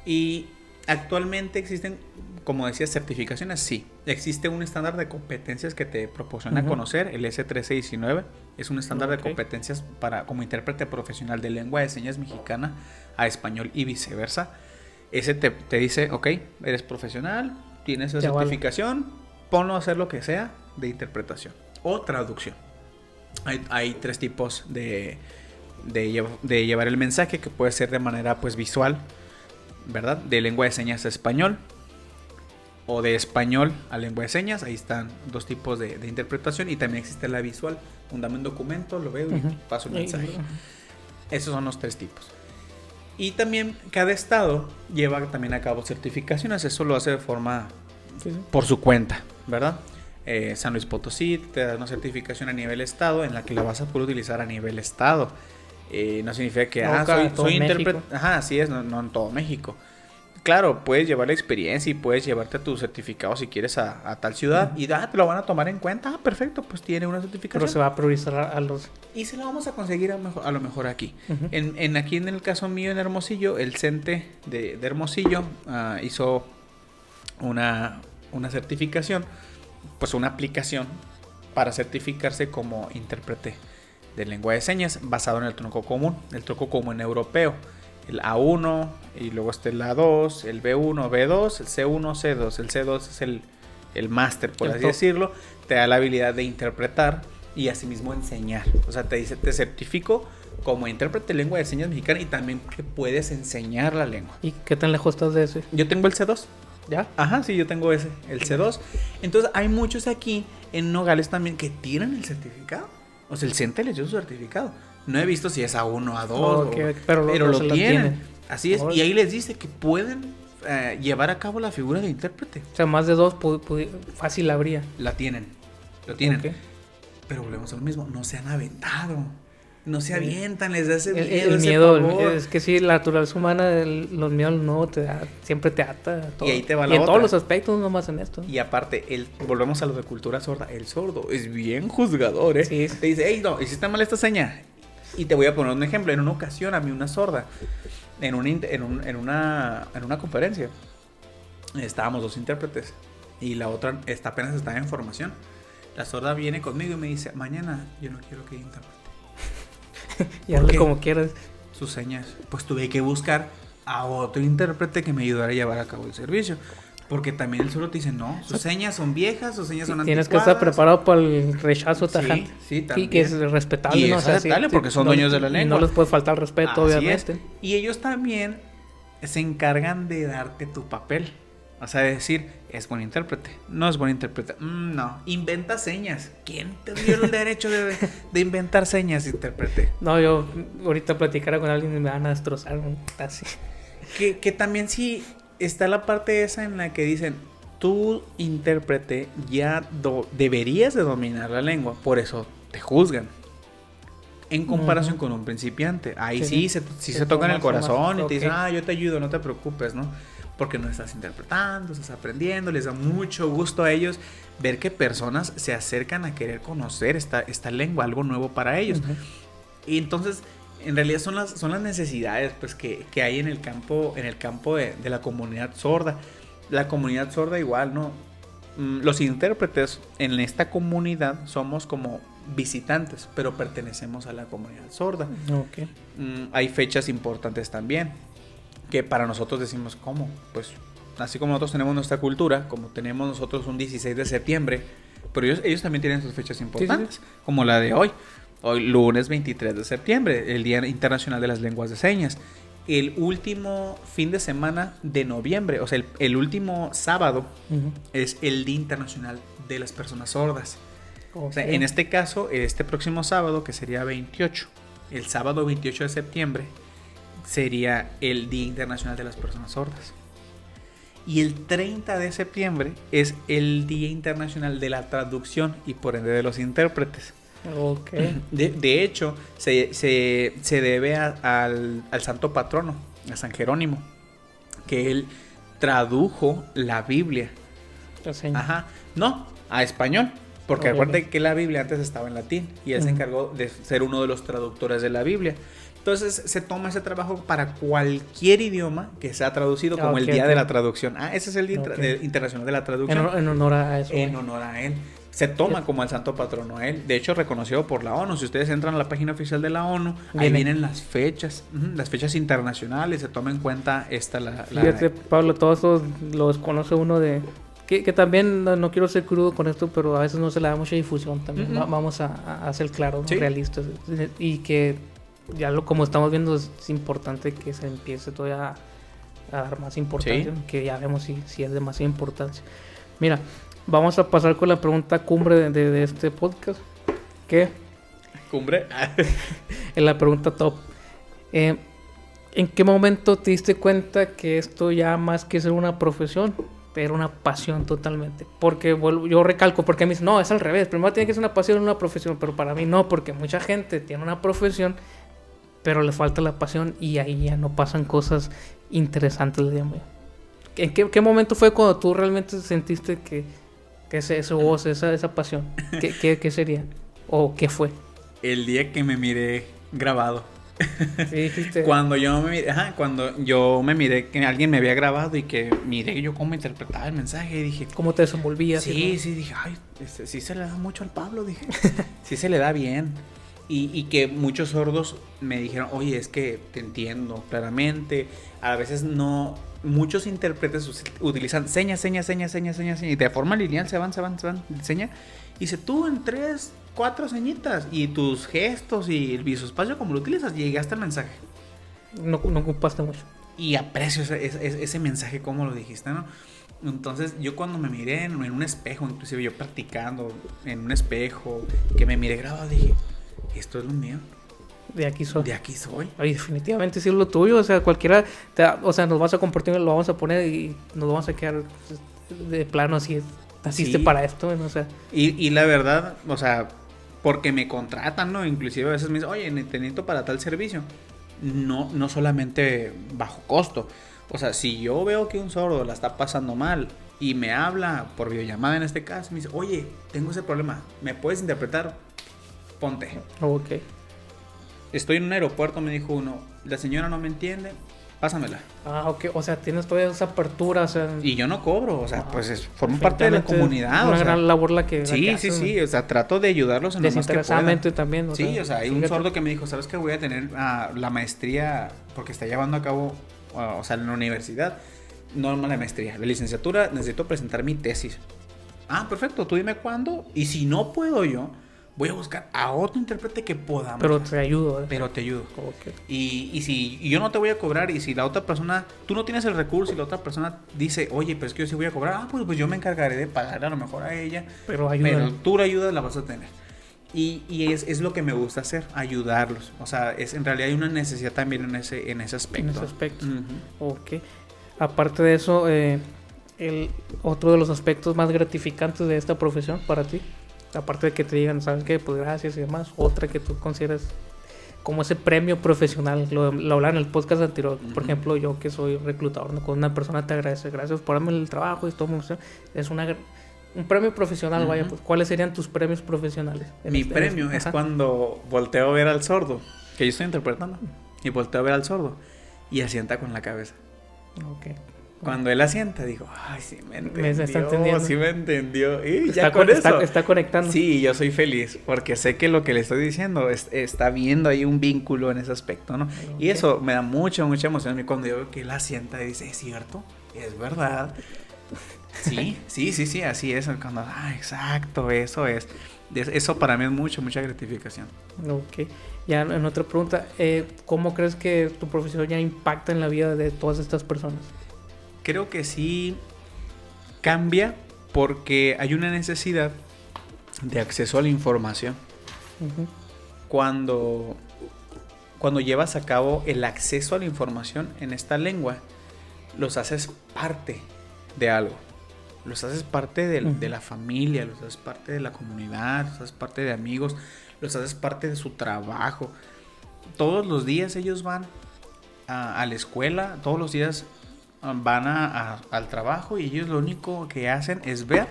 Y actualmente existen, como decías, certificaciones, sí. Existe un estándar de competencias que te proporciona conocer, el S1319. Es un estándar de competencias como intérprete profesional de lengua de señas mexicana a español y viceversa. Ese te dice, ok, eres profesional, tienes esa certificación, ponlo a hacer lo que sea de interpretación o traducción. Hay 3 tipos de llevar el mensaje, que puede ser de manera pues visual, ¿verdad? De lengua de señas a español o de español a lengua de señas. Ahí están 2 tipos de interpretación. Y también existe la visual. Dame un documento, lo veo y paso el mensaje. Esos son los 3 tipos. Y también cada estado lleva también a cabo certificaciones. Eso lo hace de forma por su cuenta, ¿verdad? San Luis Potosí te da una certificación a nivel estado en la que la vas a poder utilizar a nivel estado. No significa que soy intérprete. Ajá, así es, no en todo México. Claro, puedes llevar la experiencia y puedes llevarte tu certificado si quieres a tal ciudad y te lo van a tomar en cuenta. Perfecto, pues tiene una certificación. Pero se va a priorizar a los... Y se la vamos a conseguir a lo mejor aquí. Aquí en el caso mío en Hermosillo, el CENTE de Hermosillo hizo una certificación, pues una aplicación para certificarse como intérprete de lengua de señas basado en el tronco común europeo. El A1 y luego el A2, el B1, B2, el C1, C2. El C2 es el máster, por así decirlo. Te da la habilidad de interpretar y asimismo enseñar. O sea, te dice, te certifico como intérprete de lengua de señas mexicana y también que puedes enseñar la lengua. ¿Y qué tan lejos estás de ese? Yo tengo el C2. ¿Ya? Ajá, sí, yo tengo el C2. Entonces hay muchos aquí en Nogales también que tienen el certificado. O sea, el CENTE les dio su certificado. No he visto si es A1, A2, pero lo tienen. Así es. Y ahí les dice que pueden llevar a cabo la figura de intérprete. O sea, más de 2 fácil habría. Lo tienen. Okay. Pero volvemos a lo mismo. No se han aventado. No se avientan, les da ese miedo. El miedo, es que sí, la naturaleza humana, los miedos no siempre te ata. Todo. Y ahí te va la otra. En todos los aspectos, no más en esto. Y aparte, volvemos a lo de cultura sorda. El sordo es bien juzgador, ¿eh? Sí. Te dice, hey, no, hiciste mal esta seña. Y te voy a poner un ejemplo. En una ocasión a mí una sorda, en una conferencia, estábamos 2 intérpretes y la otra apenas estaba en formación. La sorda viene conmigo y me dice, mañana yo no quiero que intérprete. Y hazle como quieras. Sus señas. Pues tuve que buscar a otro intérprete que me ayudara a llevar a cabo el servicio. Porque también el sordo te dice, no, sus señas son viejas, sus señas son anticuadas. Tienes que estar preparado para el rechazo tajante. Sí, también. Y que es respetable. Y es aceptable porque son dueños de la lengua. Y no les puede faltar respeto, obviamente. Y ellos también se encargan de darte tu papel. O sea, decir, es buen intérprete, no es buen intérprete. No, inventa señas. ¿Quién te dio el derecho de inventar señas, intérprete? No, yo ahorita platicara con alguien y me van a destrozar así. Que también sí está la parte esa en la que dicen, tú, intérprete, ya deberías de dominar la lengua, por eso te juzgan. En comparación con un principiante. Ahí sí se tocan el corazón y te dicen, yo te ayudo, no te preocupes, ¿no? Porque no estás interpretando, estás aprendiendo, les da mucho gusto a ellos ver que personas se acercan a querer conocer esta lengua, algo nuevo para ellos. Y entonces, en realidad son las necesidades pues, que hay en el campo de la comunidad sorda. La comunidad sorda igual, ¿no? Los intérpretes en esta comunidad somos como visitantes, pero pertenecemos a la comunidad sorda. Hay fechas importantes también que para nosotros decimos, ¿cómo? Pues así como nosotros tenemos nuestra cultura, como tenemos nosotros un 16 de septiembre, pero ellos también tienen sus fechas importantes, como la de hoy, lunes 23 de septiembre, el Día Internacional de las Lenguas de Señas. El último fin de semana de noviembre, o sea, el último sábado, es el Día Internacional de las Personas Sordas. O sea, en este caso, este próximo sábado, que sería 28, el sábado 28 de septiembre, sería el Día Internacional de las Personas Sordas. Y el 30 de septiembre es el Día Internacional de la Traducción y por ende de los intérpretes. De hecho, se debe al santo patrono a San Jerónimo, que él tradujo la Biblia. Ajá, no, a español. Porque acuérdate que la Biblia antes estaba en latín y él se encargó de ser uno de los traductores de la Biblia. Entonces se toma ese trabajo para cualquier idioma que sea traducido, como el Día de la Traducción. Ese es el Día Internacional de la Traducción. En honor a eso. En honor a él. Se toma como el santo patrono a él. De hecho, reconocido por la ONU. Si ustedes entran a la página oficial de la ONU, ahí vienen las fechas internacionales. Se toma en cuenta Fíjate, Pablo, todo eso lo desconoce uno de... Que también, no quiero ser crudo con esto, pero a veces no se le da mucha difusión también. Vamos a ser claros, ¿no? Realistas. Y que ya como estamos viendo, es importante que se empiece todavía a dar más importancia. Que ya vemos si es demasiada importancia. Mira, vamos a pasar con la pregunta cumbre de este podcast. ¿Qué? ¿Cumbre? En la pregunta top. ¿En qué momento te diste cuenta que esto ya más que ser una profesión, era una pasión totalmente? Porque yo recalco, porque me dicen, no, es al revés. Primero tiene que ser una pasión y una profesión. Pero para mí no, porque mucha gente tiene una profesión, pero le falta la pasión y ahí ya no pasan cosas interesantes. ¿En qué momento fue cuando tú realmente sentiste que ese goce, esa pasión? ¿Qué sería? ¿O qué fue? El día que me miré grabado. Sí, dijiste. Cuando yo me miré que alguien me había grabado y que miré yo cómo interpretaba el mensaje y dije, ¿cómo te desenvolvías? Sí, dije, ay, sí se le da mucho al Pablo, dije. Sí se le da bien. Y que muchos sordos me dijeron, oye, es que te entiendo claramente. A veces no, muchos intérpretes utilizan señas, y de forma lineal se van, seña. Y dice, tú en 3, 4 señitas y tus gestos y el visoespacio como lo utilizas, llegaste al mensaje. No ocupaste mucho. Y aprecio ese mensaje como lo dijiste, ¿no? Entonces yo cuando me miré en un espejo, inclusive yo practicando en un espejo, que me miré grabado, dije, esto es lo mío. De aquí soy. Ay, definitivamente sí es lo tuyo. O sea, cualquiera, nos vas a compartir, lo vamos a poner y nos vamos a quedar de plano así. Naciste para esto, ¿no? O sea. Y la verdad, o sea, porque me contratan, ¿no? Inclusive a veces me dicen, oye, te necesito para tal servicio. No solamente bajo costo. O sea, si yo veo que un sordo la está pasando mal y me habla por videollamada en este caso, me dice, oye, tengo ese problema, ¿me puedes interpretar? Ponte. Ok. Estoy en un aeropuerto, me dijo uno, la señora no me entiende, pásamela. Ok, o sea, tienes todavía esa apertura, o sea... Y yo no cobro, o sea, pues formo parte de la comunidad. Una gran labor la que Sí, o sea, trato de ayudarlos en lo más que pueda. También, o sea, hay un sordo que me dijo, ¿sabes qué? Voy a tener la maestría, porque está llevando a cabo, o sea, en la universidad, no la maestría, la licenciatura, necesito presentar mi tesis. Ah, perfecto, tú dime cuándo, y si no puedo yo, voy a buscar a otro intérprete que podamos. Pero te ayudo. Pero te ayudo. Okay. Y si yo no te voy a cobrar, y si la otra persona, tú no tienes el recurso y la otra persona dice, oye, pero es que yo sí voy a cobrar, pues yo me encargaré de pagarle a lo mejor a ella. Pero tú la ayuda la vas a tener. Y es lo que me gusta hacer, ayudarlos. O sea, en realidad hay una necesidad también en ese aspecto. En ese aspecto. Ok. Aparte de eso, otro de los aspectos más gratificantes de esta profesión para ti, aparte de que te digan, ¿sabes qué? Pues gracias y demás. Otra que tú consideras como ese premio profesional. Lo hablaba en el podcast anterior. Por ejemplo, yo que soy reclutador, ¿no? Cuando una persona te agradece, gracias por darme el trabajo y todo. Es un premio profesional, vaya. Pues, ¿cuáles serían tus premios profesionales? Mi premio es cuando volteo a ver al sordo, que yo estoy interpretando, y volteo a ver al sordo y asienta con la cabeza. Ok. Cuando él asienta, digo, ay, sí me entendió, está entendiendo. Sí me entendió. Y ya con eso. Está conectando. Sí, yo soy feliz, porque sé que lo que le estoy diciendo está viendo ahí un vínculo en ese aspecto, ¿no? Okay. Y eso me da mucha emoción. Y cuando yo veo que él asienta y dice, ¿es cierto? ¿Es verdad? Sí, así es. Cuando, exacto, eso es. Eso para mí es mucha gratificación. Ok. Ya en otra pregunta, ¿cómo crees que tu profesión ya impacta en la vida de todas estas personas? Creo que sí cambia porque hay una necesidad de acceso a la información. Uh-huh. Cuando llevas a cabo el acceso a la información en esta lengua, los haces parte de algo. Los haces parte de la familia, los haces parte de la comunidad, los haces parte de amigos, los haces parte de su trabajo. Todos los días ellos van a la escuela, todos los días van al trabajo y ellos lo único que hacen es ver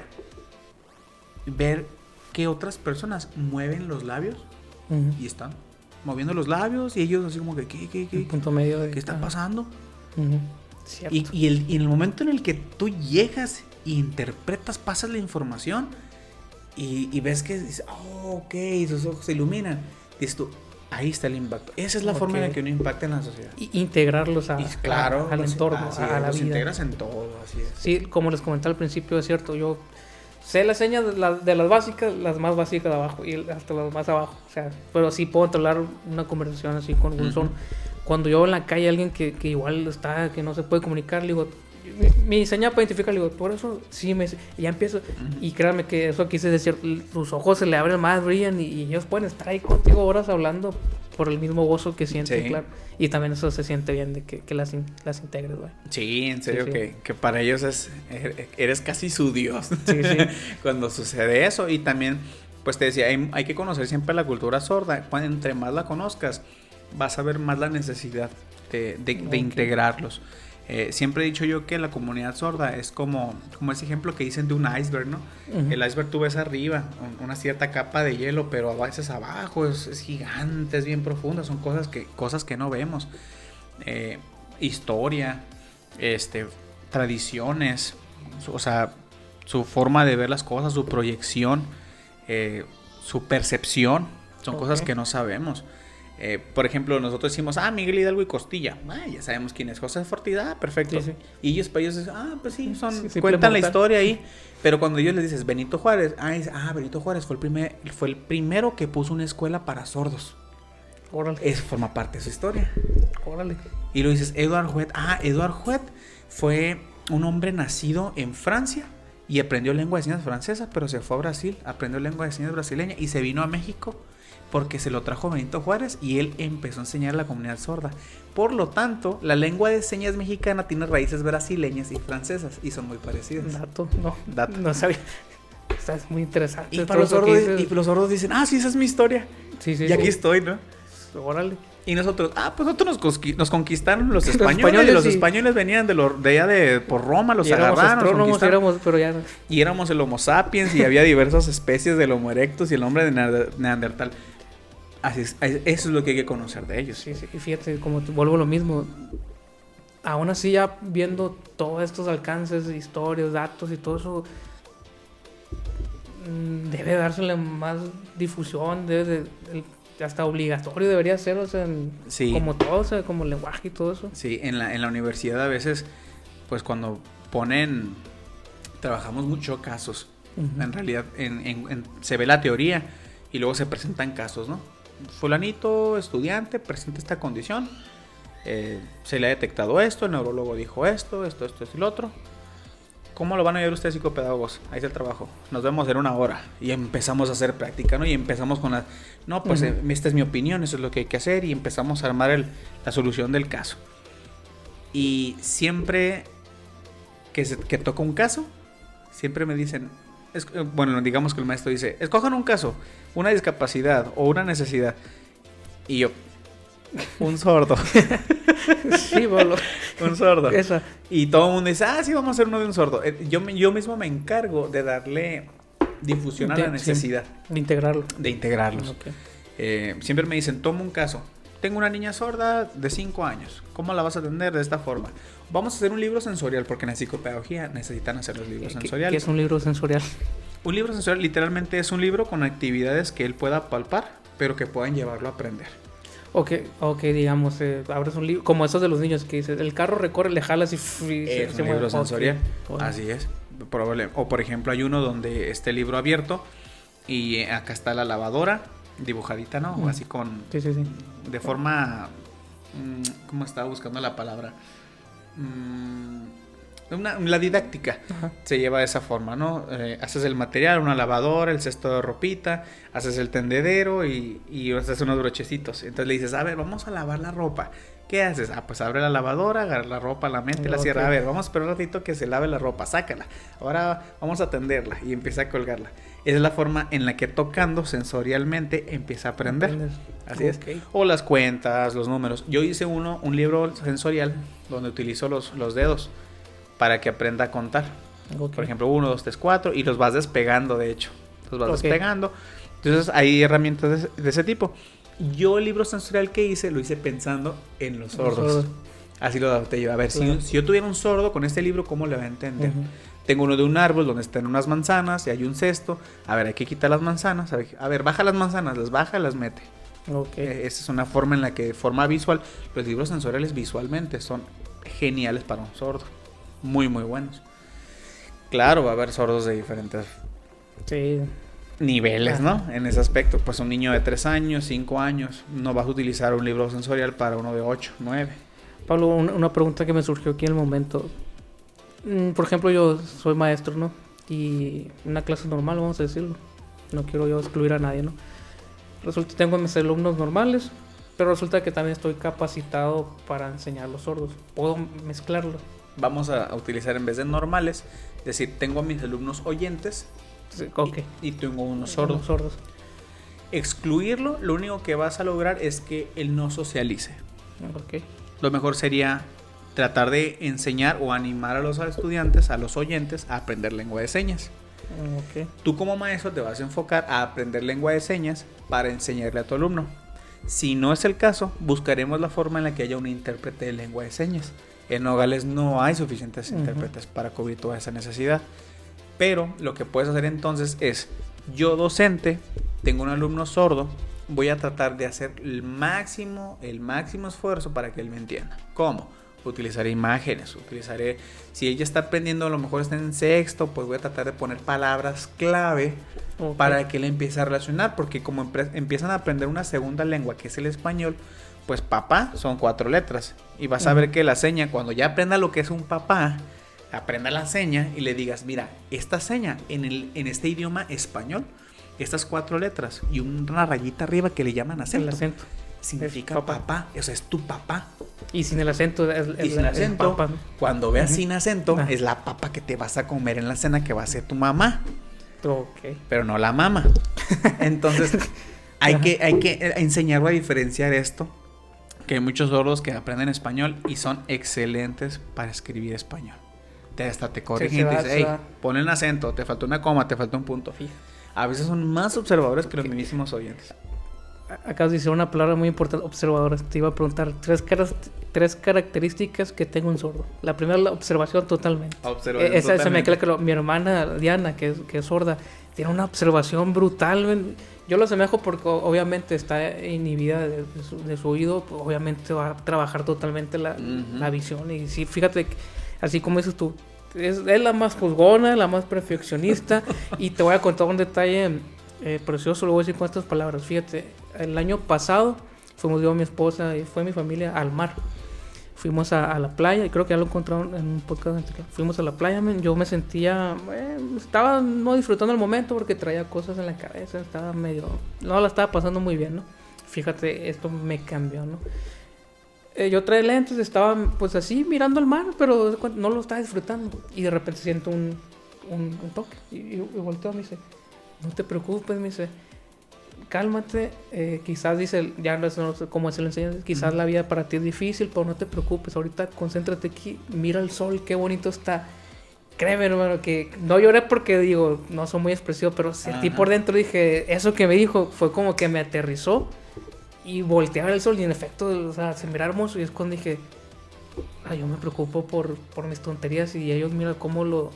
que otras personas mueven los labios y están moviendo los labios y ellos así como que el punto medio de ¿qué está pasando? Cierto. Y el momento en el que tú llegas y interpretas, pasas la información y ves que dices, ok, sus ojos se iluminan, dices tú, ahí está el impacto. Esa es la forma en la que uno impacta en la sociedad. Integrarlos al entorno, a la los vida. integras en todo, así es. Sí, como les comenté al principio, es cierto, yo sé las señas de las básicas, las más básicas de abajo y hasta las más abajo. O sea, pero sí puedo entablar una conversación así con Wilson. Cuando yo veo en la calle a alguien que igual está, que no se puede comunicar, le digo, mi señal para identificar, le digo, por eso sí ya empiezo. Y créanme que eso quise decir, tus ojos se le abren más, brillan y ellos pueden estar ahí contigo horas hablando por el mismo gozo que sienten, claro. Y también eso se siente bien de que las integres, güey. Sí, en serio, sí. Que para ellos eres casi su Dios. Sí. Cuando sucede eso. Y también, pues te decía, hay que conocer siempre la cultura sorda. Entre más la conozcas, vas a ver más la necesidad de integrarlos. Siempre he dicho yo que la comunidad sorda es como ese ejemplo que dicen de un iceberg, ¿no? El iceberg tú ves arriba, una cierta capa de hielo, pero a veces abajo es gigante, es bien profunda, son cosas que no vemos. Historia, tradiciones, o sea, su forma de ver las cosas, su proyección, su percepción, son cosas que no sabemos. Por ejemplo, nosotros decimos, Miguel Hidalgo y Costilla. Ya sabemos quién es José Fortida, perfecto. Sí. Y ellos para ellos dicen, pues sí, cuentan la historia ahí. Pero cuando ellos les dices Benito Juárez, Benito Juárez fue el primero que puso una escuela para sordos. Órale. Eso forma parte de su historia. Órale. Y lo dices, Edouard Huet. Edouard Huet fue un hombre nacido en Francia y aprendió lengua de señas francesa, pero se fue a Brasil, aprendió lengua de señas brasileña y se vino a México porque se lo trajo Benito Juárez y él empezó a enseñar a la comunidad sorda. Por lo tanto, la lengua de señas mexicana tiene raíces brasileñas y francesas y son muy parecidas. Dato. No sabía. Está muy interesante. Y para los sordos dicen, sí, esa es mi historia. Sí. Y aquí estoy, ¿no? Órale. Y nosotros, pues nosotros nos conquistaron los españoles. Y los españoles venían de allá por Roma, los agarraron. Y éramos el Homo sapiens y había diversas especies del Homo erectus y el hombre de Neandertal. Así es, eso es lo que hay que conocer de ellos. Sí. Y fíjate, como te vuelvo lo mismo. Aún así, ya viendo todos estos alcances, historias, datos y todo eso, debe dársele más difusión, hasta obligatorio debería ser, o sea, como todo, o sea, como lenguaje y todo eso. Sí, en la universidad a veces, pues cuando trabajamos mucho casos. En realidad, se ve la teoría y luego se presentan casos, ¿no? Fulanito, estudiante, presenta esta condición, se le ha detectado esto, el neurólogo dijo esto y lo otro. ¿Cómo lo van a ayudar ustedes, psicopedagogos? Ahí está el trabajo. Nos vemos en 1 hora. Y empezamos a hacer práctica, ¿no? Y empezamos con esta es mi opinión, eso es lo que hay que hacer. Y empezamos a armar la solución del caso. Y siempre que toca un caso, siempre me dicen, digamos que el maestro dice, escojan un caso, una discapacidad o una necesidad. Y yo, un sordo. Sí, boludo. Un sordo. Esa. Y todo el mundo dice, sí, vamos a hacer uno de un sordo. Yo mismo me encargo de darle difusión a la necesidad. De integrarlo. De integrarlos. Okay. Siempre me dicen, toma un caso. Tengo una niña sorda de 5 años. ¿Cómo la vas a atender de esta forma? Vamos a hacer un libro sensorial, porque en la psicopedagogía necesitan hacer los libros sensoriales. ¿Qué es un libro sensorial? Un libro sensorial literalmente es un libro con actividades que él pueda palpar, pero que puedan llevarlo a aprender. Ok, digamos, abres un libro, como esos de los niños que dices, el carro recorre, le jalas y es un libro sensorial. Okay. Así es. O por ejemplo, hay uno donde está el libro abierto y acá está la lavadora dibujadita, ¿no? Así con... Sí. De forma... ¿Cómo estaba buscando la palabra? La didáctica. Ajá. Se lleva de esa forma, ¿no? Haces el material, una lavadora, el cesto de ropita, haces el tendedero y haces unos brochecitos. Entonces le dices, a ver, vamos a lavar la ropa. ¿Qué haces? Pues abre la lavadora, agarra la ropa, la mete, la cierra. A ver, vamos a esperar un ratito que se lave la ropa, sácala. Ahora vamos a tenderla y empieza a colgarla. Esa es la forma en la que tocando sensorialmente empieza a aprender. Así es. O las cuentas, los números. Yo hice un libro sensorial donde utilizo los dedos para que aprenda a contar. Por ejemplo, 1, 2, 3, 4 y los vas despegando, de hecho. Los vas despegando. Entonces hay herramientas de ese tipo. Yo el libro sensorial que hice, lo hice pensando en los sordos. Así lo adapté yo. A ver, si yo tuviera un sordo con este libro, ¿cómo le va a entender? Tengo uno de un árbol donde están unas manzanas y hay un cesto. A ver, hay que quitar las manzanas. A ver, baja las manzanas, las baja y las mete. Esa es una forma en la que, de forma visual, los libros sensoriales visualmente son geniales para un sordo. Muy, muy buenos. Claro, va a haber sordos de diferentes niveles, ¿no? En ese aspecto. Pues un niño de 3 años, 5 años, no vas a utilizar un libro sensorial para uno de 8, 9. Pablo, una pregunta que me surgió aquí en el momento. Por ejemplo, yo soy maestro, ¿no? Y una clase normal, vamos a decirlo. No quiero yo excluir a nadie, ¿no? Resulta que tengo mis alumnos normales, pero resulta que también estoy capacitado para enseñar a los sordos. Puedo mezclarlo. Vamos a utilizar en vez de normales, decir, tengo a mis alumnos oyentes y tengo unos sordos. Excluirlo, lo único que vas a lograr es que él no socialice. Lo mejor sería tratar de enseñar o animar a los estudiantes, a los oyentes, a aprender lengua de señas. Tú como maestro te vas a enfocar a aprender lengua de señas para enseñarle a tu alumno. Si no es el caso, buscaremos la forma en la que haya un intérprete de lengua de señas. En Nogales no hay suficientes intérpretes para cubrir toda esa necesidad. Pero lo que puedes hacer entonces es, yo docente, tengo un alumno sordo, voy a tratar de hacer el máximo esfuerzo para que él me entienda. ¿Cómo? Utilizaré imágenes, si ella está aprendiendo, a lo mejor está en sexto, pues voy a tratar de poner palabras clave para que él empiece a relacionar, porque como empiezan a aprender una segunda lengua que es el español, pues papá son 4 letras y vas a ver que la seña, cuando ya aprenda lo que es un papá, aprenda la seña y le digas, mira, esta seña en este idioma español, estas 4 letras y una rayita arriba que le llaman acento. El acento significa papá, o sea, es tu papá. Y sin el acento sin acento, papá. Cuando veas sin acento, es la papa que te vas a comer en la cena, que va a ser tu mamá. Pero no la mama. Entonces, hay que enseñarlo a diferenciar esto. Que hay muchos sordos que aprenden español y son excelentes para escribir español. Hasta te corrigen y te dicen, hey, pon el acento, te faltó una coma, te faltó un punto. A veces son más observadores que los mismísimos oyentes. Acabas de decir una palabra muy importante, observadores. Te iba a preguntar 3 características que tengo un sordo. La primera, la observación totalmente. Esa me queda claro. Mi hermana Diana, que es sorda, tiene una observación brutal. Yo lo asemejo porque obviamente está inhibida de su oído. Pues obviamente va a trabajar totalmente la visión. Y sí, fíjate, así como dices tú, es la más juzgona, la más perfeccionista. Y te voy a contar un detalle precioso, lo voy a decir con estas palabras. Fíjate, el año pasado fuimos yo, mi esposa y fue mi familia al mar. Fuimos a la playa, y creo que ya lo encontraron en un podcast anterior. Fuimos a la playa, yo me sentía, estaba no disfrutando el momento porque traía cosas en la cabeza, estaba no la estaba pasando muy bien, ¿no? Fíjate, esto me cambió, ¿no? Yo traía lentes, estaba pues así mirando el mar, pero no lo estaba disfrutando. Y de repente siento un toque y volteo, me dice, no te preocupes, me dice, cálmate, quizás dice, ya no sé cómo se lo enseña, quizás la vida para ti es difícil, pero no te preocupes, ahorita concéntrate aquí, mira el sol, qué bonito está. Créeme, hermano, que no lloré porque digo, no soy muy expresivo, pero sentí por dentro, dije, eso que me dijo fue como que me aterrizó y volteé a ver el sol y en efecto, o sea, se mira hermoso y es cuando dije, yo me preocupo por mis tonterías y ellos mira cómo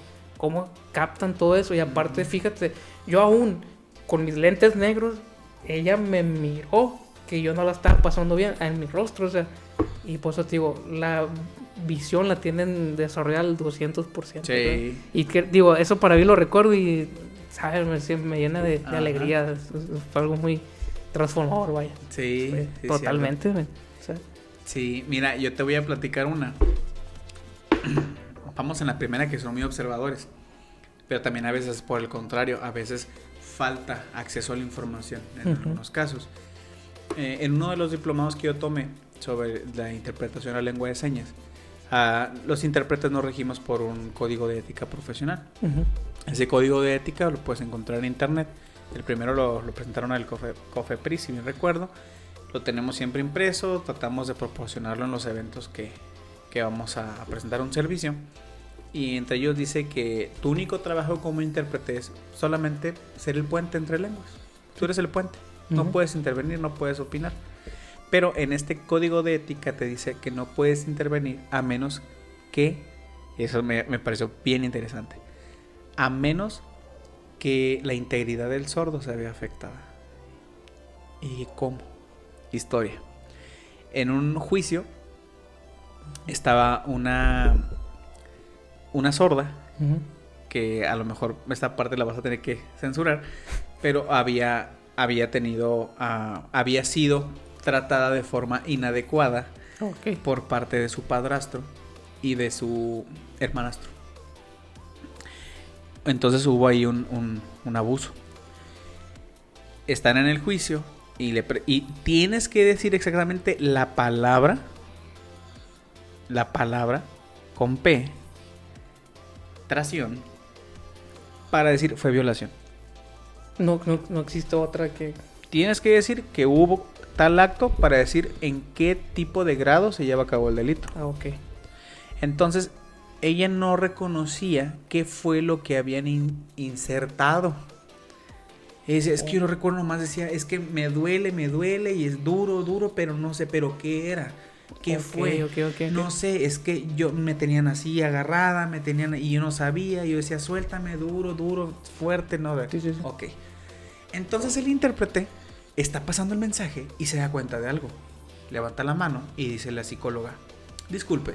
captan todo eso y aparte, fíjate, yo aún con mis lentes negros, ella me miró que yo no la estaba pasando bien en mi rostro, o sea, y por eso te digo, la visión la tienen desarrollada al 200%. Sí. Y que digo, eso para mí lo recuerdo y, ¿sabes? Me llena de alegría, es algo muy transformador, vaya. Sí, sí, totalmente. Sí, mira, yo te voy a platicar una. Vamos en la primera, que son muy observadores, pero también a veces por el contrario, a veces falta acceso a la información en algunos casos. En uno de los diplomados que yo tomé, sobre la interpretación de la lengua de señas. Los intérpretes nos regimos por un código de ética profesional. Ese código de ética lo puedes encontrar en internet. El primero lo presentaron al COFEPRIS, si bien recuerdo. Lo tenemos siempre impreso, tratamos de proporcionarlo en los eventos que vamos a presentar un servicio. Y entre ellos dice que tu único trabajo como intérprete es solamente ser el puente entre lenguas. Tú eres el puente, no puedes intervenir, no puedes opinar. Pero en este código de ética te dice que no puedes intervenir a menos que, eso me pareció bien interesante, a menos que la integridad del sordo se vea afectada. ¿Y cómo? Historia. En un juicio estaba una sorda, que a lo mejor esta parte la vas a tener que censurar, pero había sido tratada de forma inadecuada por parte de su padrastro y de su hermanastro. Entonces hubo ahí un abuso. Están en el juicio y tienes que decir exactamente la palabra con P, tración, para decir fue violación. No existe otra que... Tienes que decir que hubo tal acto para decir en qué tipo de grado se lleva a cabo el delito. Entonces, ella no reconocía qué fue lo que habían insertado. Es que yo no recuerdo nomás, decía, es que me duele y es duro, pero no sé, pero ¿qué era? ¿Qué fue? No sé, es que yo me tenían así agarrada, y yo no sabía, yo decía, suéltame, duro, fuerte, no. Sí. Ok. Entonces el intérprete está pasando el mensaje y se da cuenta de algo. Levanta la mano y dice la psicóloga, disculpe,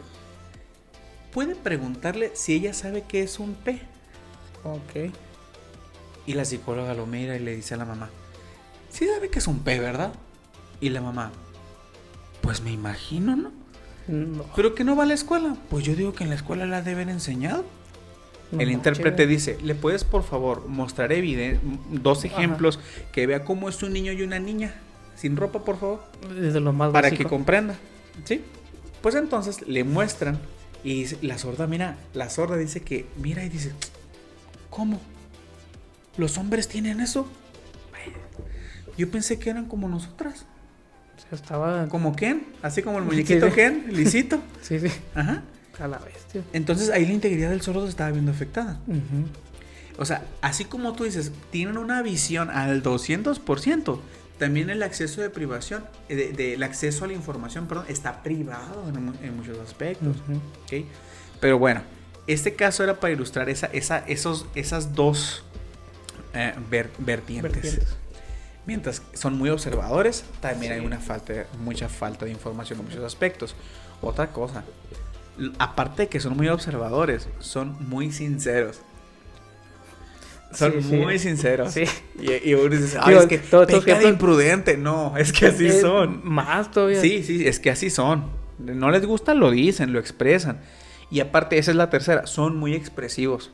¿puede preguntarle si ella sabe qué es un P? Y la psicóloga lo mira y le dice a la mamá, sí sabe que es un P, ¿verdad? Y la mamá, pues me imagino, ¿no? ¿Pero que no va a la escuela? Pues yo digo que en la escuela la deben enseñado. El intérprete dice, ¿le puedes por favor mostrar dos ejemplos que vea cómo es un niño y una niña sin ropa, por favor? Desde lo más para básico. Que comprenda. ¿Sí? Pues entonces le muestran y la sorda dice que mira y dice, ¿cómo? ¿Los hombres tienen eso? Yo pensé que eran como nosotras. Estaba... Como Ken, así como el muñequito Ken, lisito. Sí. Ajá. A la bestia. Entonces ahí la integridad del sordo se estaba viendo afectada. O sea, así como tú dices, tienen una visión al 200%. También el acceso de privación, el acceso a la información, está privado en muchos aspectos. ¿Okay? Pero bueno, este caso era para ilustrar esas dos vertientes. Mientras son muy observadores, también hay mucha falta de información en muchos aspectos. Otra cosa, aparte de que son muy observadores, son muy sinceros. Son muy sinceros. Sí. Y uno dice, es que peca de imprudente. No, es que así son. Más todavía. Sí, es que así son. No les gusta, lo dicen, lo expresan. Y aparte, esa es la tercera, son muy expresivos.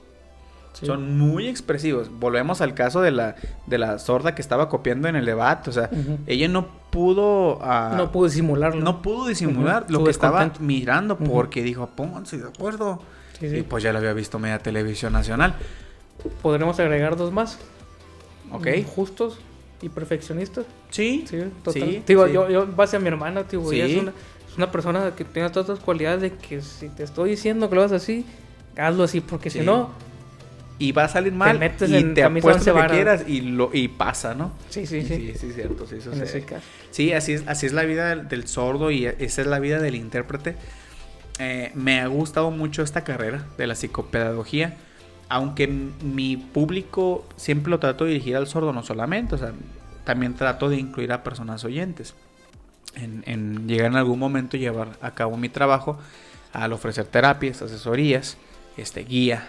Son muy expresivos. Volvemos al caso de la sorda que estaba copiando en el debate. O sea, ella no pudo... no pudo disimularlo. No pudo disimular lo que estaba mirando porque dijo, pónganse de acuerdo. Y pues ya lo había visto media televisión nacional. ¿Podremos agregar dos más? Ok. Justos y perfeccionistas. Sí. Total. Sí, yo en base a mi hermana, ella es una persona que tiene todas las cualidades de que si te estoy diciendo que lo hagas así, hazlo así, porque si no... Y va a salir mal te metes y en te apuesto lo que quieras y y pasa, ¿no? Sí, cierto, sí, en ese caso. Sí, así es la vida del sordo y esa es la vida del intérprete. Me ha gustado mucho esta carrera de la psicopedagogía, aunque mi público siempre lo trato de dirigir al sordo, no solamente, o sea, también trato de incluir a personas oyentes. En llegar en algún momento llevar a cabo mi trabajo al ofrecer terapias, asesorías, guía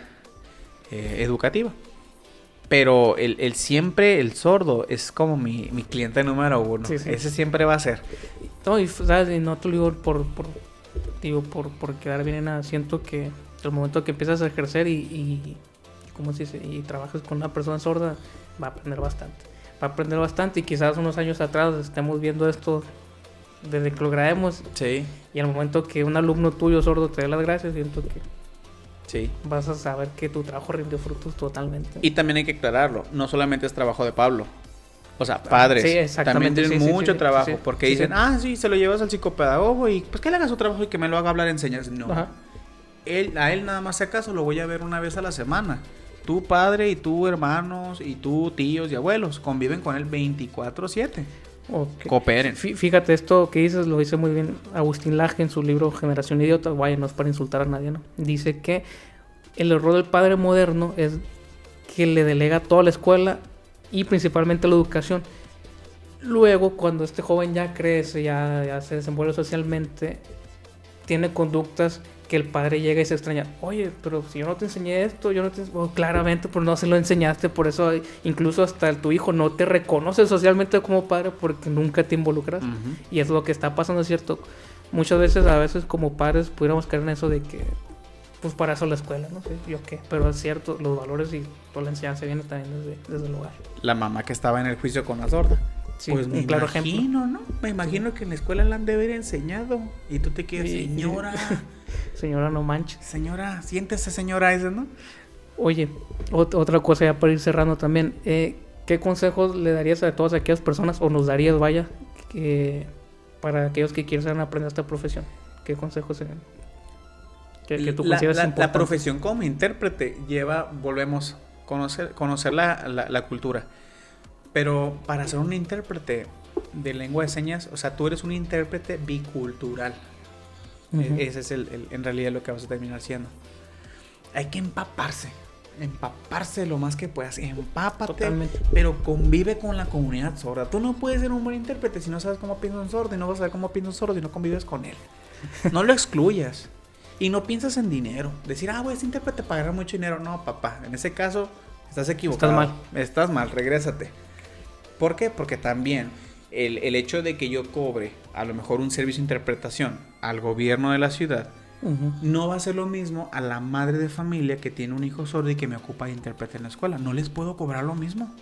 educativa. Pero siempre el sordo es como mi cliente número uno. Sí. Ese siempre va a ser. No, y ¿sabes? Y no te lo digo por quedar bien en nada. Siento que el momento que empiezas a ejercer y ¿cómo se dice? Y trabajas con una persona sorda, va a aprender bastante. Y quizás unos años atrás estemos viendo esto desde que lo grabemos. Sí. Y al momento que un alumno tuyo sordo te dé las gracias, siento que Sí. vas a saber que tu trabajo rindió frutos totalmente. Y también hay que aclararlo, no solamente es trabajo de Pablo. O sea, padres Sí, exactamente, también tienen sí, mucho sí, trabajo, sí, porque sí, dicen, sí. sí, se lo llevas al psicopedagogo y pues que le haga su trabajo y que me lo haga hablar, enseñar. No, Ajá. a él nada más si acaso lo voy a ver una vez a la semana. Tu padre y tu hermanos y tu tíos y abuelos conviven con él 24/7. Ok. Cooperen. Fíjate, esto que dices lo dice muy bien Agustín Laje en su libro Generación Idiota. Vaya, no es para insultar a nadie, ¿no? Dice que el error del padre moderno es que le delega toda la escuela y principalmente la educación. Luego, cuando este joven ya crece, ya se desenvuelve socialmente, tiene conductas que el padre llega y se extraña. Oye, pero si yo no te enseñé esto, yo no te... Bueno, claramente, pues no se lo enseñaste, por eso incluso hasta tu hijo no te reconoce socialmente como padre porque nunca te involucras. Ujú. Y es lo que está pasando, es cierto. Muchas veces, a veces como padres, pudiéramos caer en eso de que, pues para eso la escuela, no sé, yo qué. Pero es cierto, los valores y toda la enseñanza viene también desde el hogar. La mamá que estaba en el juicio con la sorda. Sí, Pues un me claro imagino, ejemplo. ¿no? Me imagino que en la escuela la han de haber enseñado. Y tú te quedas, Sí. señora, Señora, no manches. señora, siéntese, señora, ese, ¿no? Oye, otra cosa ya para ir cerrando también. ¿Qué consejos le darías a todas aquellas personas, o nos darías, vaya, para aquellos que quieren aprender esta profesión? ¿Qué consejos serían? Que tú consideras la importantes. profesión como intérprete volvemos, conocer la cultura. Pero para ser un intérprete de lengua de señas, o sea, tú eres un intérprete bicultural. Ujú. Ese es en realidad lo que vas a terminar siendo. Hay que empaparse lo más que puedas. Empápate, Totalmente. pero convive con la comunidad sorda. Tú no puedes ser un buen intérprete si no sabes cómo piensa un sordo, y no vas a saber cómo piensa un sordo si no convives con él. No lo excluyas. Y no piensas en dinero. Decir, voy a ser intérprete para ganar mucho dinero. No, papá, en ese caso estás equivocado. Estás mal, regrésate. ¿Por qué? Porque también el hecho de que yo cobre a lo mejor un servicio de interpretación al gobierno de la ciudad, Ujú. no va a ser lo mismo a la madre de familia que tiene un hijo sordo y que me ocupa de intérprete en la escuela. No les puedo cobrar lo mismo.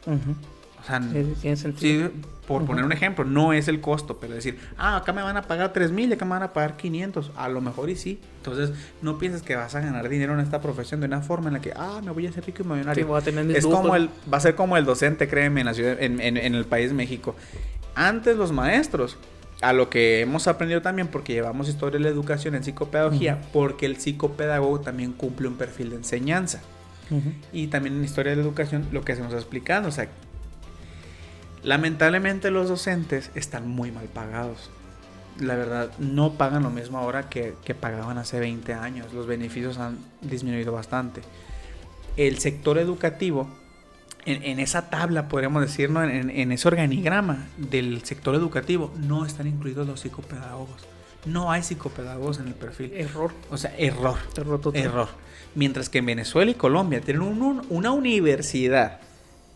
Ujú. O sea, Tiene sentido. sí, por poner un ejemplo, no es el costo, pero decir, acá me van a pagar 3,000 y acá me van a pagar 500, a lo mejor y sí. Entonces, no pienses que vas a ganar dinero en esta profesión de una forma en la que, me voy a hacer rico y millonario. Sí, voy a tener mis Es lujos. como va a ser como el docente, créeme, en la ciudad, en el país de México. Antes los maestros, a lo que hemos aprendido también, porque llevamos historia de la educación en psicopedagogía, porque el psicopedagogo también cumple un perfil de enseñanza. Ujú. Y también en historia de la educación lo que se nos ha explicado, o sea, lamentablemente los docentes están muy mal pagados. La verdad, no pagan lo mismo ahora que pagaban hace 20 años. Los beneficios han disminuido bastante. El sector educativo, en esa tabla, podríamos decir, ¿no? en ese organigrama del sector educativo, no están incluidos los psicopedagogos. No hay psicopedagogos en el perfil. Error. O sea, error. Total. Error. Mientras que en Venezuela y Colombia tienen una universidad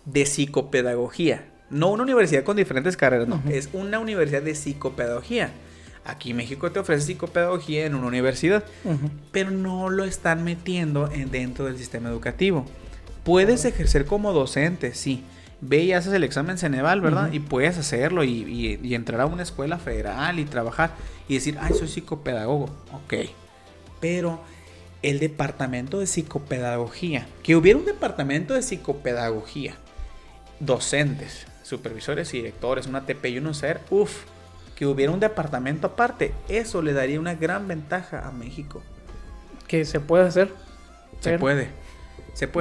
de psicopedagogía. No una universidad con diferentes carreras, no. Uh-huh. Es una universidad de psicopedagogía. Aquí México te ofrece psicopedagogía en una universidad, Uh-huh. pero no lo están metiendo dentro del sistema educativo. Puedes ejercer como docente, sí. Ve y haces el examen Ceneval, ¿verdad? Uh-huh. Y puedes hacerlo y entrar a una escuela federal y trabajar y decir, soy psicopedagogo. Ok. Pero el departamento de psicopedagogía, que hubiera un departamento de psicopedagogía, docentes, supervisores y directores, una TP y un UCER, que hubiera un departamento aparte, eso le daría una gran ventaja a México. Que se puede hacer. Se puede.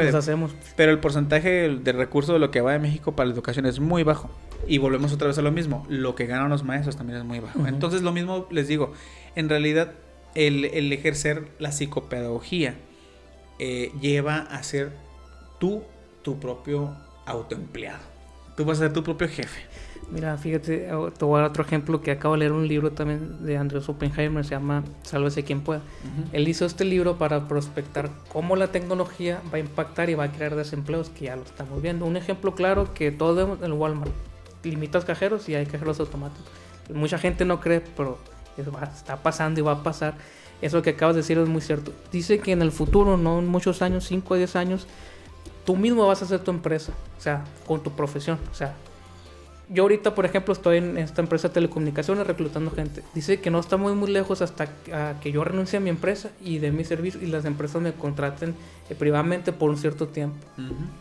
Nos hacemos. Pero el porcentaje de recursos de lo que va de México para la educación es muy bajo. Y volvemos otra vez a lo mismo. Lo que ganan los maestros también es muy bajo. Uh-huh. Entonces lo mismo les digo. En realidad el ejercer la psicopedagogía lleva a ser tu propio autoempleado. Tú vas a ser tu propio jefe. Mira, fíjate, te voy a dar otro ejemplo que acabo de leer un libro también de Andrés Oppenheimer, se llama Sálvese quien pueda. Uh-huh. Él hizo este libro para prospectar cómo la tecnología va a impactar y va a crear desempleos, que ya lo estamos viendo. Un ejemplo claro que todos vemos en el Walmart. Limitas cajeros y hay cajeros automáticos. Mucha gente no cree, pero eso está pasando y va a pasar. Eso que acabas de decir es muy cierto. Dice que en el futuro, no en muchos años, 5 o 10 años, tú mismo vas a hacer tu empresa, o sea, con tu profesión, o sea, yo ahorita, por ejemplo, estoy en esta empresa de telecomunicaciones reclutando gente. Dice que no está muy lejos hasta que yo renuncie a mi empresa y de mi servicio y las empresas me contraten privadamente por un cierto tiempo.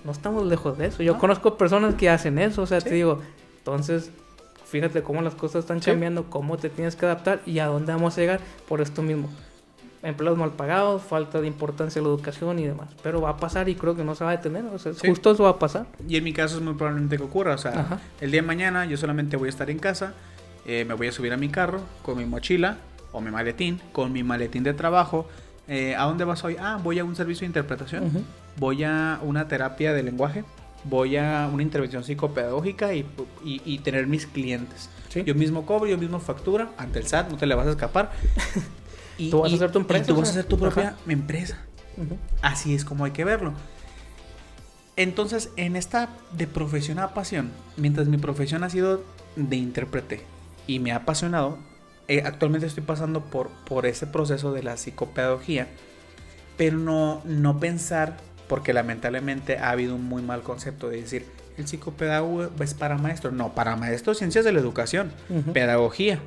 No estamos lejos de eso. Yo conozco personas que hacen eso, o sea, te digo, entonces, fíjate cómo las cosas están cambiando, cómo te tienes que adaptar y a dónde vamos a llegar por esto mismo. Empleos mal pagados, falta de importancia en la educación y demás. Pero va a pasar y creo que no se va a detener. O sea, justo eso va a pasar. Y en mi caso es muy probablemente que ocurra. O sea, el día de mañana yo solamente voy a estar en casa. Me voy a subir a mi carro con mi mochila o mi maletín. Con mi maletín de trabajo. ¿A dónde vas hoy? Voy a un servicio de interpretación. Voy a una terapia de lenguaje. Voy a una intervención psicopedagógica y tener mis clientes. ¿Sí? Yo mismo cobro, yo mismo factura. Ante el SAT no te le vas a escapar. Y tú vas a hacer tu empresa. Tú vas a hacer tu propia empresa. Así es como hay que verlo. Entonces, en esta de profesión a pasión, mientras mi profesión ha sido de intérprete y me ha apasionado, actualmente estoy pasando por ese proceso de la psicopedagogía, pero no pensar, porque lamentablemente ha habido un muy mal concepto de decir, el psicopedagogo es para maestros. No, para maestros, ciencias de la educación, pedagogía.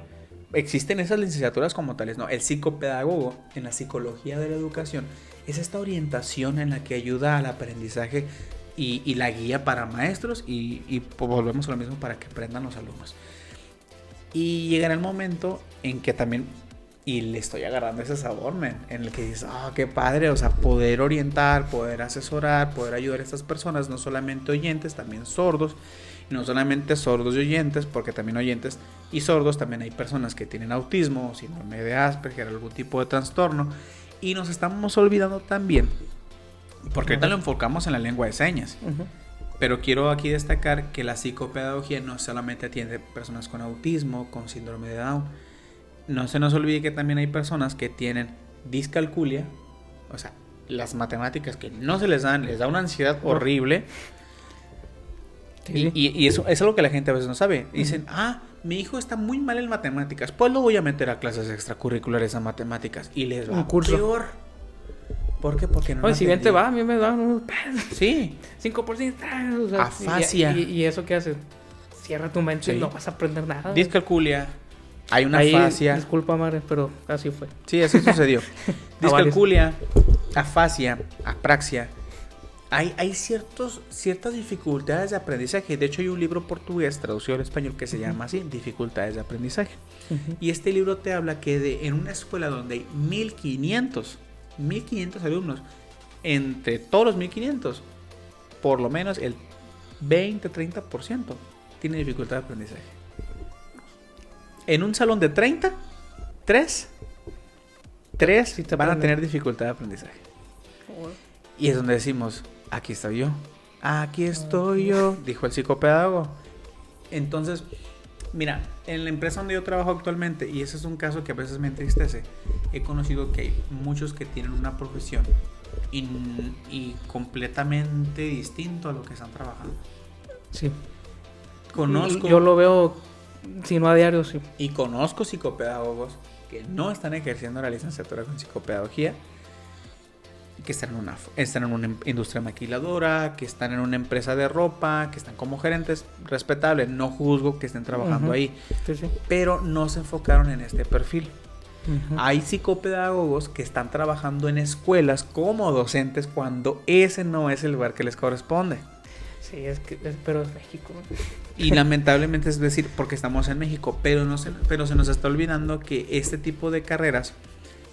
Existen esas licenciaturas como tales, ¿no? El psicopedagogo en la psicología de la educación es esta orientación en la que ayuda al aprendizaje y la guía para maestros y pues volvemos a lo mismo para que aprendan los alumnos. Y llegará el momento en que también, y le estoy agarrando ese sabor, en el que dices, qué padre, o sea, poder orientar, poder asesorar, poder ayudar a estas personas, no solamente oyentes, también sordos. No solamente sordos y oyentes, porque también oyentes y sordos, también hay personas que tienen autismo, síndrome de Asperger, algún tipo de trastorno. Y nos estamos olvidando también, porque ahorita lo enfocamos en la lengua de señas. Pero quiero aquí destacar que la psicopedagogía no solamente atiende personas con autismo, con síndrome de Down. No se nos olvide que también hay personas que tienen discalculia, o sea, las matemáticas que no se les dan, les da una ansiedad horrible. Sí. Y eso es algo que la gente a veces no sabe. Dicen, mi hijo está muy mal en matemáticas, pues lo voy a meter a clases extracurriculares a matemáticas. Y les va un curso peor. ¿Por qué? Porque no. Oye, si bien te va, a mí me dan unos... Sí. 5%. O sea, afasia. ¿Y eso qué hace? Cierra tu mente y no vas a aprender nada. Discalculia. Hay una afasia. Disculpa, madre, pero así fue. Sí, así sucedió. Discalculia, afasia, apraxia. Hay ciertas dificultades de aprendizaje. De hecho, hay un libro portugués traducido al español que se llama así, Dificultades de aprendizaje. Y este libro te habla que en una escuela donde hay 1500 alumnos, entre todos los 1500, por lo menos el 20-30% tiene dificultad de aprendizaje. En un salón de 30, 3 sí van a tener dificultad de aprendizaje. Y es donde decimos, aquí estoy yo, dijo el psicopedagogo. Entonces, mira, en la empresa donde yo trabajo actualmente, y ese es un caso que a veces me entristece, he conocido que hay muchos que tienen una profesión y completamente distinto a lo que están trabajando. Sí. Yo lo veo, si no a diario, sí. Y conozco psicopedagogos que no están ejerciendo la licenciatura con psicopedagogía, que están en una industria maquiladora, que están en una empresa de ropa, que están como gerentes, respetable, no juzgo que estén trabajando ahí, sí. Pero no se enfocaron en este perfil. Hay psicopedagogos que están trabajando en escuelas como docentes cuando ese no es el lugar que les corresponde. Sí, pero es México. Y lamentablemente es decir, porque estamos en México, pero se nos está olvidando que este tipo de carreras,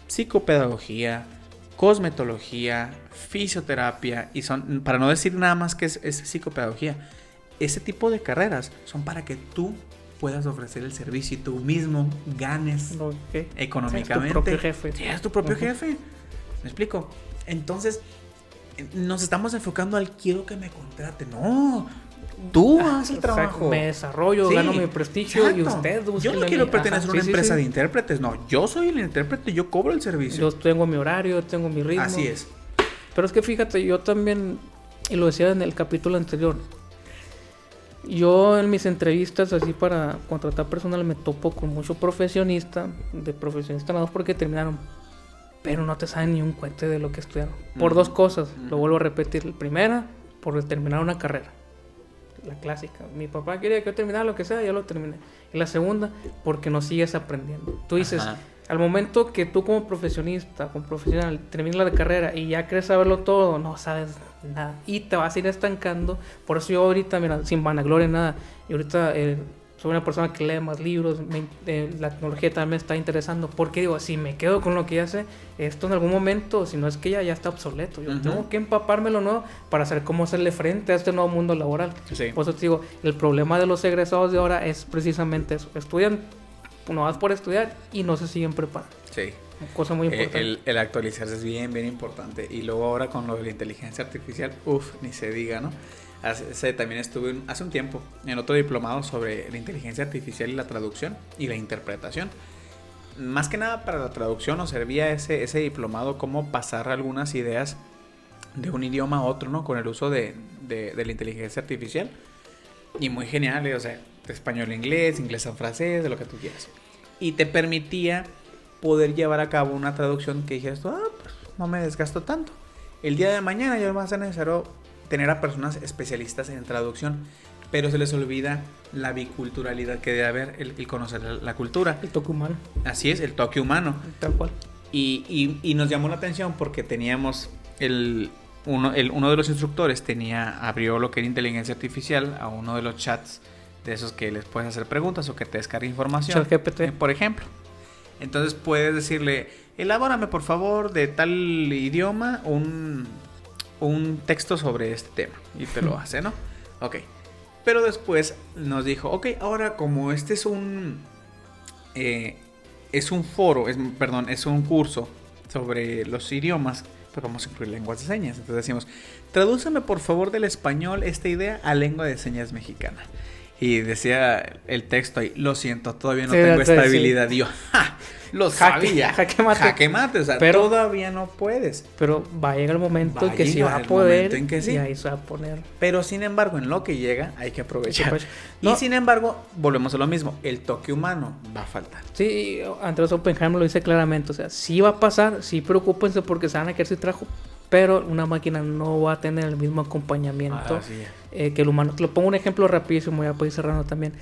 psicopedagogía, cosmetología, fisioterapia, y son, para no decir nada más que es psicopedagogía, ese tipo de carreras son para que tú puedas ofrecer el servicio y tú mismo ganes económicamente. Seas tu propio jefe. Seas tu propio jefe. ¿Me explico? Entonces, nos estamos enfocando al quiero que me contrate. No, tú haz el trabajo. Me desarrollo, gano mi prestigio. Exacto. Y usted yo no quiero pertenecer a una empresa de intérpretes. No, yo soy el intérprete, yo cobro el servicio. Yo tengo mi horario, tengo mi ritmo. Así es. Pero es que fíjate, yo también, y lo decía en el capítulo anterior, yo en mis entrevistas así para contratar personal me topo con mucho profesionista nada más porque terminaron, pero no te saben ni un cuete de lo que estudiaron. Por dos cosas, lo vuelvo a repetir. La primera, por terminar una carrera. la clásica. Mi papá quería que yo terminara lo que sea, yo lo terminé. Y la segunda, porque no sigues aprendiendo. Tú dices, Ajá. al momento que tú como profesionista, como profesional, terminas la carrera y ya crees saberlo todo, no sabes nada. Y te vas a ir estancando. Por eso yo ahorita, mira, sin vanagloria, nada. Y ahorita soy una persona que lee más libros, la tecnología también me está interesando. Porque digo, si me quedo con lo que ya sé, esto en algún momento, si no es que ya está obsoleto. Yo tengo que empaparme lo nuevo para saber cómo hacerle frente a este nuevo mundo laboral. Sí. Por eso te digo, el problema de los egresados de ahora es precisamente eso. Estudian, no vas por estudiar y no se siguen preparando. Sí. Cosa muy importante. El actualizarse es bien, bien importante. Y luego ahora con lo de la inteligencia artificial, ni se diga, ¿no? También estuve hace un tiempo en otro diplomado sobre la inteligencia artificial y la traducción y la interpretación. Más que nada para la traducción nos servía ese diplomado cómo pasar algunas ideas de un idioma a otro, ¿no? Con el uso de la inteligencia artificial. Y muy genial, o sea, de español a inglés, inglés a francés, de lo que tú quieras. Y te permitía poder llevar a cabo una traducción que dijeras tú, pues no me desgasto tanto. El día de mañana ya va a ser necesario tener a personas especialistas en traducción, pero se les olvida la biculturalidad que debe haber, el conocer la cultura. El toque humano. Así es, el toque humano. Tal cual. Y nos llamó la atención porque teníamos uno de los instructores abrió lo que era inteligencia artificial a uno de los chats de esos que les puedes hacer preguntas o que te descarga información. ChatGPT. Por ejemplo. Entonces puedes decirle, elabórame por favor de tal idioma un texto sobre este tema. Y te lo hace, ¿no? Ok. Pero después nos dijo, ok, ahora como este es un foro, es un curso sobre los idiomas, pues vamos a incluir lenguas de señas. Entonces decimos, tradúceme por favor del español esta idea a lengua de señas mexicana. Y decía el texto ahí, lo siento, todavía no tengo esta habilidad. Y yo, lo sabía. Jaque mate, o sea, pero todavía no puedes. Pero va a llegar el momento en que sí va a poder en que sí. Y ahí se va a poner. Pero sin embargo, en lo que llega hay que aprovechar. Y sin embargo, volvemos a lo mismo, el toque humano va a faltar. Sí, Andrés Oppenheimer lo dice claramente, o sea, sí va a pasar, sí preocúpense porque se van a quedar sin trabajo, pero una máquina no va a tener el mismo acompañamiento que el humano. Te lo pongo un ejemplo rapidísimo, ya para ir cerrando también.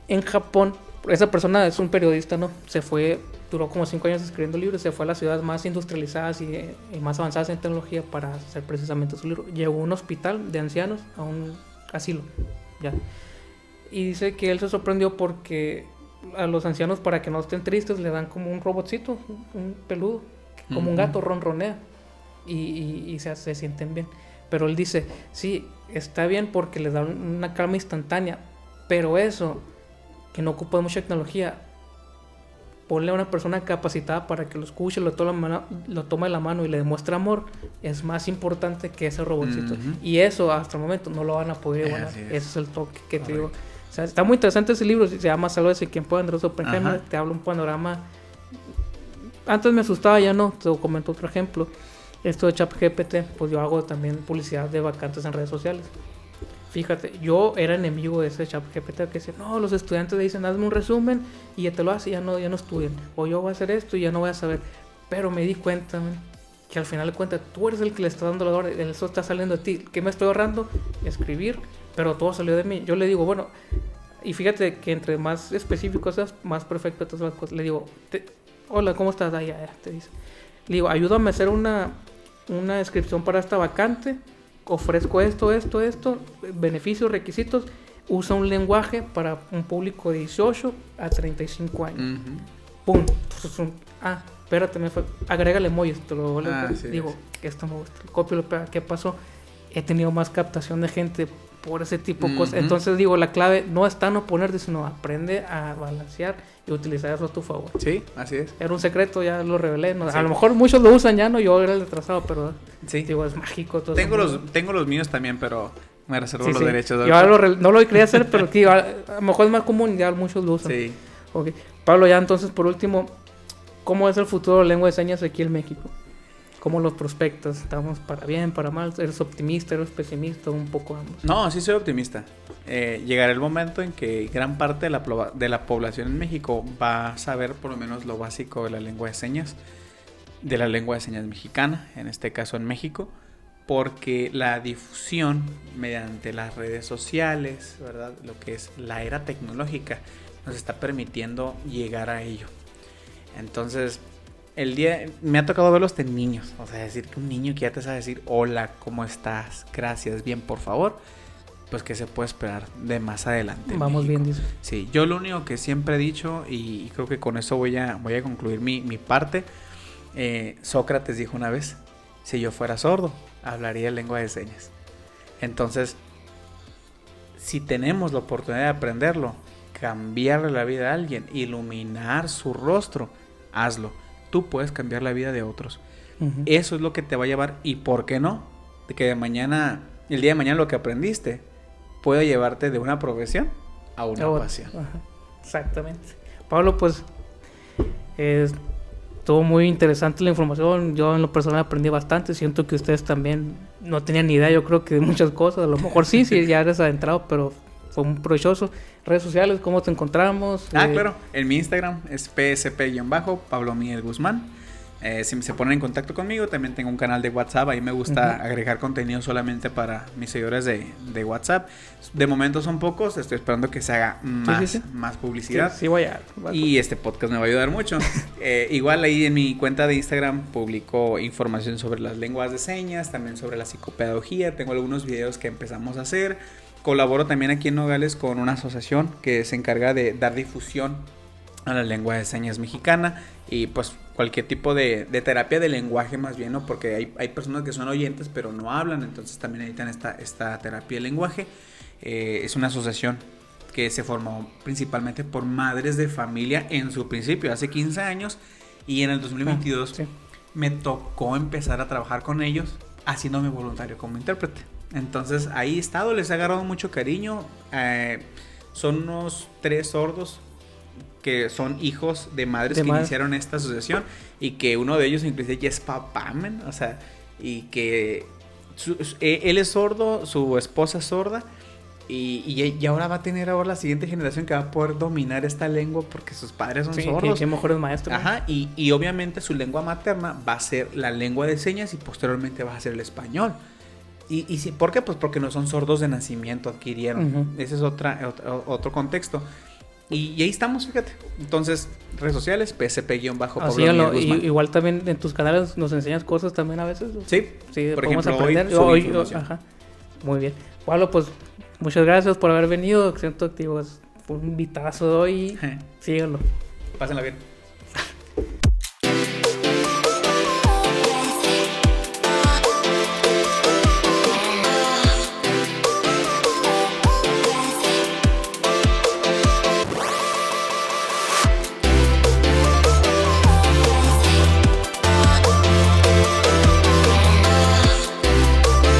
En Japón, esa persona es un periodista, ¿no? Duró como 5 años escribiendo libros, se fue a las ciudades más industrializadas y más avanzadas en tecnología para hacer precisamente su libro. Llegó a un hospital de ancianos, a un asilo, ya. Y dice que él se sorprendió porque a los ancianos, para que no estén tristes, le dan como un robotcito, un peludo, como un gato, ronronea. Y se sienten bien. Pero él dice, sí, está bien porque les da una calma instantánea, pero eso, que no ocupa mucha tecnología, ponle a una persona capacitada para que lo escuche, lo tome de la mano y le demuestre amor, es más importante que ese robotcito. Y eso hasta el momento no lo van a poder igualar. Ese es el toque que te digo. O sea, está muy interesante ese libro, se llama Sálvese quien pueda, Andrés Oppenheimer. Te habla un panorama. Antes me asustaba, ya no, te comento otro ejemplo. Esto de ChatGPT, pues yo hago también publicidad de vacantes en redes sociales. Fíjate, yo era enemigo de ese ChatGPT que decía, no, los estudiantes le dicen, hazme un resumen y ya te lo hace y ya no estudian. O yo voy a hacer esto y ya no voy a saber. Pero me di cuenta, que al final de cuentas tú eres el que le está dando la orden, eso está saliendo de ti. ¿Qué me estoy ahorrando? Escribir, pero todo salió de mí. Yo le digo, bueno, y fíjate que entre más específico seas, más perfecto todas las cosas. Le digo, hola, ¿cómo estás? Ya, te dice. Le digo, ayúdame a hacer una descripción para esta vacante, ofrezco esto, beneficios, requisitos, usa un lenguaje para un público de 18 a 35 años. ¡Pum! Espérate, agrégale emojis, te lo digo, que esto me gusta, copio y lo pega. ¿Qué pasó? He tenido más captación de gente por ese tipo de cosas. Entonces digo, la clave no está en oponerte, sino aprende a balancear y utilizar eso a tu favor. Sí, así es. Era un secreto, ya lo revelé. ¿No? Sí. A lo mejor muchos lo usan ya, no, yo era el retrasado, pero digo, es mágico. Todo tengo los míos también, pero me reservo los derechos. Yo no lo quería hacer, pero tío, a lo mejor es más común, ya muchos lo usan. Sí. Okay. Pablo, ya entonces, por último, ¿cómo es el futuro de la lengua de señas aquí en México? ¿Cómo los prospectas? ¿Estamos para bien, para mal? ¿Eres optimista, eres pesimista? Un poco ambos. No, sí soy optimista. Llegará el momento en que gran parte de la población en México va a saber por lo menos lo básico de la lengua de señas mexicana, en este caso en México, porque la difusión mediante las redes sociales, ¿verdad? Lo que es la era tecnológica, nos está permitiendo llegar a ello. Entonces, me ha tocado verlos de niños, o sea, decir que un niño que ya te sabe decir hola, ¿cómo estás? Gracias, bien, por favor. Pues que se puede esperar de más adelante. Vamos bien, dice. Sí, yo lo único que siempre he dicho, y creo que con eso voy a concluir mi parte. Sócrates dijo una vez: si yo fuera sordo, hablaría lengua de señas. Entonces, si tenemos la oportunidad de aprenderlo, cambiarle la vida a alguien, iluminar su rostro, hazlo. Tú puedes cambiar la vida de otros. Eso es lo que te va a llevar. Y por qué no, de que el día de mañana lo que aprendiste puede llevarte de una profesión a una pasión. Ajá, exactamente. Pablo, pues estuvo muy interesante la información. Yo en lo personal aprendí bastante. Siento que ustedes también no tenían ni idea, yo creo que de muchas cosas. A lo mejor sí, ya eres adentrado, pero fue muy provechoso. Redes sociales, ¿cómo te encontramos? Claro, en mi Instagram es psp-Pablo Miguel Guzmán. Si se ponen en contacto conmigo, también tengo un canal de WhatsApp. Ahí me gusta agregar contenido solamente para mis seguidores de WhatsApp. De momento son pocos, estoy esperando que se haga más publicidad. Sí, voy a. Y este podcast me va a ayudar mucho. Igual ahí en mi cuenta de Instagram publico información sobre las lenguas de señas, también sobre la psicopedagogía. Tengo algunos videos que empezamos a hacer. Colaboro también aquí en Nogales con una asociación que se encarga de dar difusión a la lengua de señas mexicana y pues cualquier tipo de terapia de lenguaje más bien, ¿no? Porque hay personas que son oyentes pero no hablan, entonces también necesitan esta terapia de lenguaje. Es una asociación que se formó principalmente por madres de familia en su principio, hace 15 años, y en el 2022 me tocó empezar a trabajar con ellos haciéndome voluntario como intérprete. Entonces ahí he estado, les he agarrado mucho cariño. Son unos 3 sordos que son hijos de madres que iniciaron esta asociación y que uno de ellos inclusive ya es papá, o sea, y que él es sordo, su esposa es sorda y ahora va a tener la siguiente generación que va a poder dominar esta lengua porque sus padres son sordos. Que mejores maestros. Ajá, y obviamente su lengua materna va a ser la lengua de señas y posteriormente va a ser el español. Y sí, ¿por qué? Pues porque no son sordos de nacimiento, adquirieron. Ese es otro contexto. Y ahí estamos, fíjate. Entonces, redes sociales, psp-Pablo Guzmán. Igual también en tus canales nos enseñas cosas también a veces. Sí, por ejemplo, hoy muy bien. Pablo, pues muchas gracias por haber venido. Siento que fue un invitazo de hoy. Síguelo. Pásenla bien.